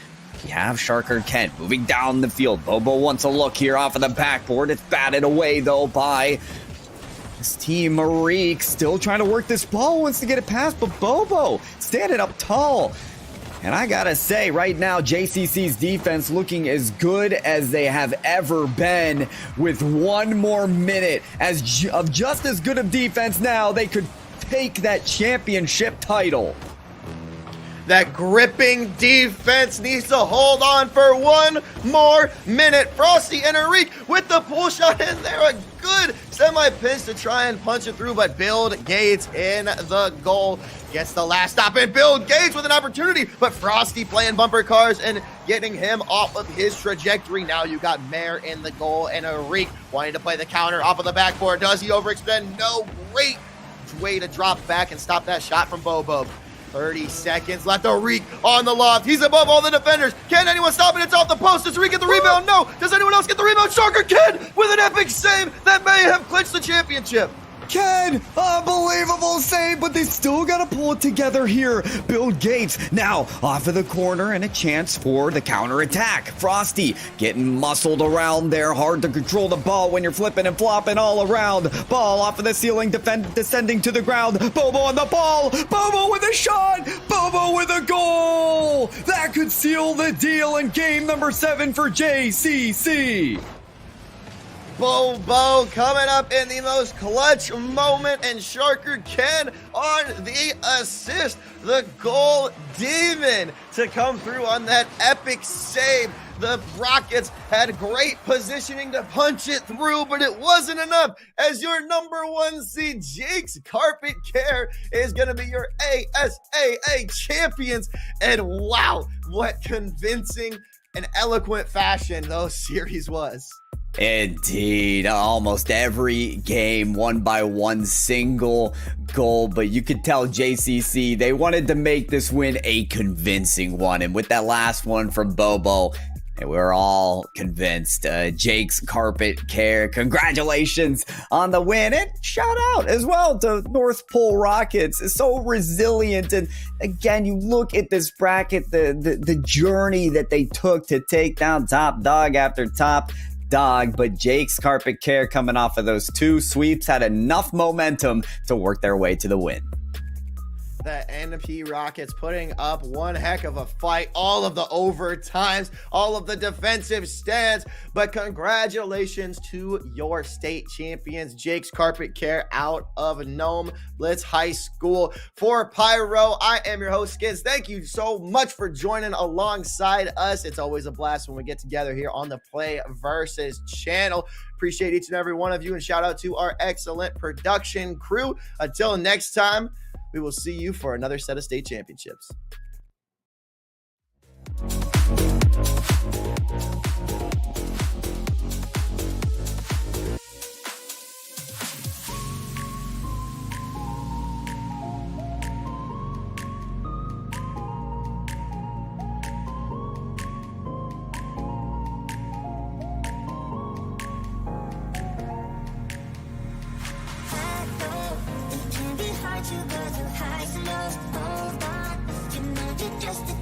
we have Sharker Ken moving down the field. Bobo wants a look here off of the backboard. It's batted away, though, by this team. Arik still trying to work this ball, wants to get it past, but Bobo standing up tall. And I gotta say, right now, JCC's defense looking as good as they have ever been. With one more minute of just as good of defense now, they could take that championship title. That gripping defense needs to hold on for one more minute. Frosty and Arik with the pull shot in there. A good semi-pinch to try and punch it through, but Bill Gates in the goal. Gets the last stop, and Bill Gates with an opportunity, but Frosty playing bumper cars and getting him off of his trajectory. Now you got Mare in the goal, and Arik wanting to play the counter off of the backboard. Does he overextend? No. Great way to drop back and stop that shot from Bobo. 30 seconds left. Arik on the loft. He's above all the defenders. Can anyone stop it? It's off the post. Does Arik get the rebound? No. Does anyone else get the rebound? Sharker Ken with an epic save that may have clinched the championship. Ken, unbelievable save, but they still got to pull it together here. Bill Gates now off of the corner and a chance for the counterattack. Frosty getting muscled around there. Hard to control the ball when you're flipping and flopping all around. Ball off of the ceiling, descending to the ground. Bobo on the ball. Bobo with a shot. Bobo with a goal. That could seal the deal in game number 7 for JCC. Bobo coming up in the most clutch moment, and Sharker Ken on the assist. The goal demon to come through on that epic save. The Rockets had great positioning to punch it through, but it wasn't enough, as your number 1 seed, Jake's Carpet Care, is going to be your ASAA champions. And wow, what convincing and eloquent fashion those series was. Indeed, almost every game won by one single goal, but you could tell JCC, they wanted to make this win a convincing one, and with that last one from Bobo, we're all convinced. Jake's Carpet Care, congratulations on the win, and shout out as well to North Pole Rockets. It's so resilient, and again, you look at this bracket, the journey that they took to take down top dog after top dog, but Jake's Carpet Care, coming off of those 2 sweeps, had enough momentum to work their way to the win. The NP Rockets putting up one heck of a fight, all of the overtimes, all of the defensive stands, but congratulations to your state champions, Jake's Carpet Care out of Nome Blitz High School. For Pyro, I am your host, Skids. Thank you so much for joining alongside us. It's always a blast when we get together here on the PlayVS channel. Appreciate each and every one of you, and shout out to our excellent production crew. Until next time, we will see you for another set of state championships. I know it can be hard to go through highs and lows. Hold on, you know you're just a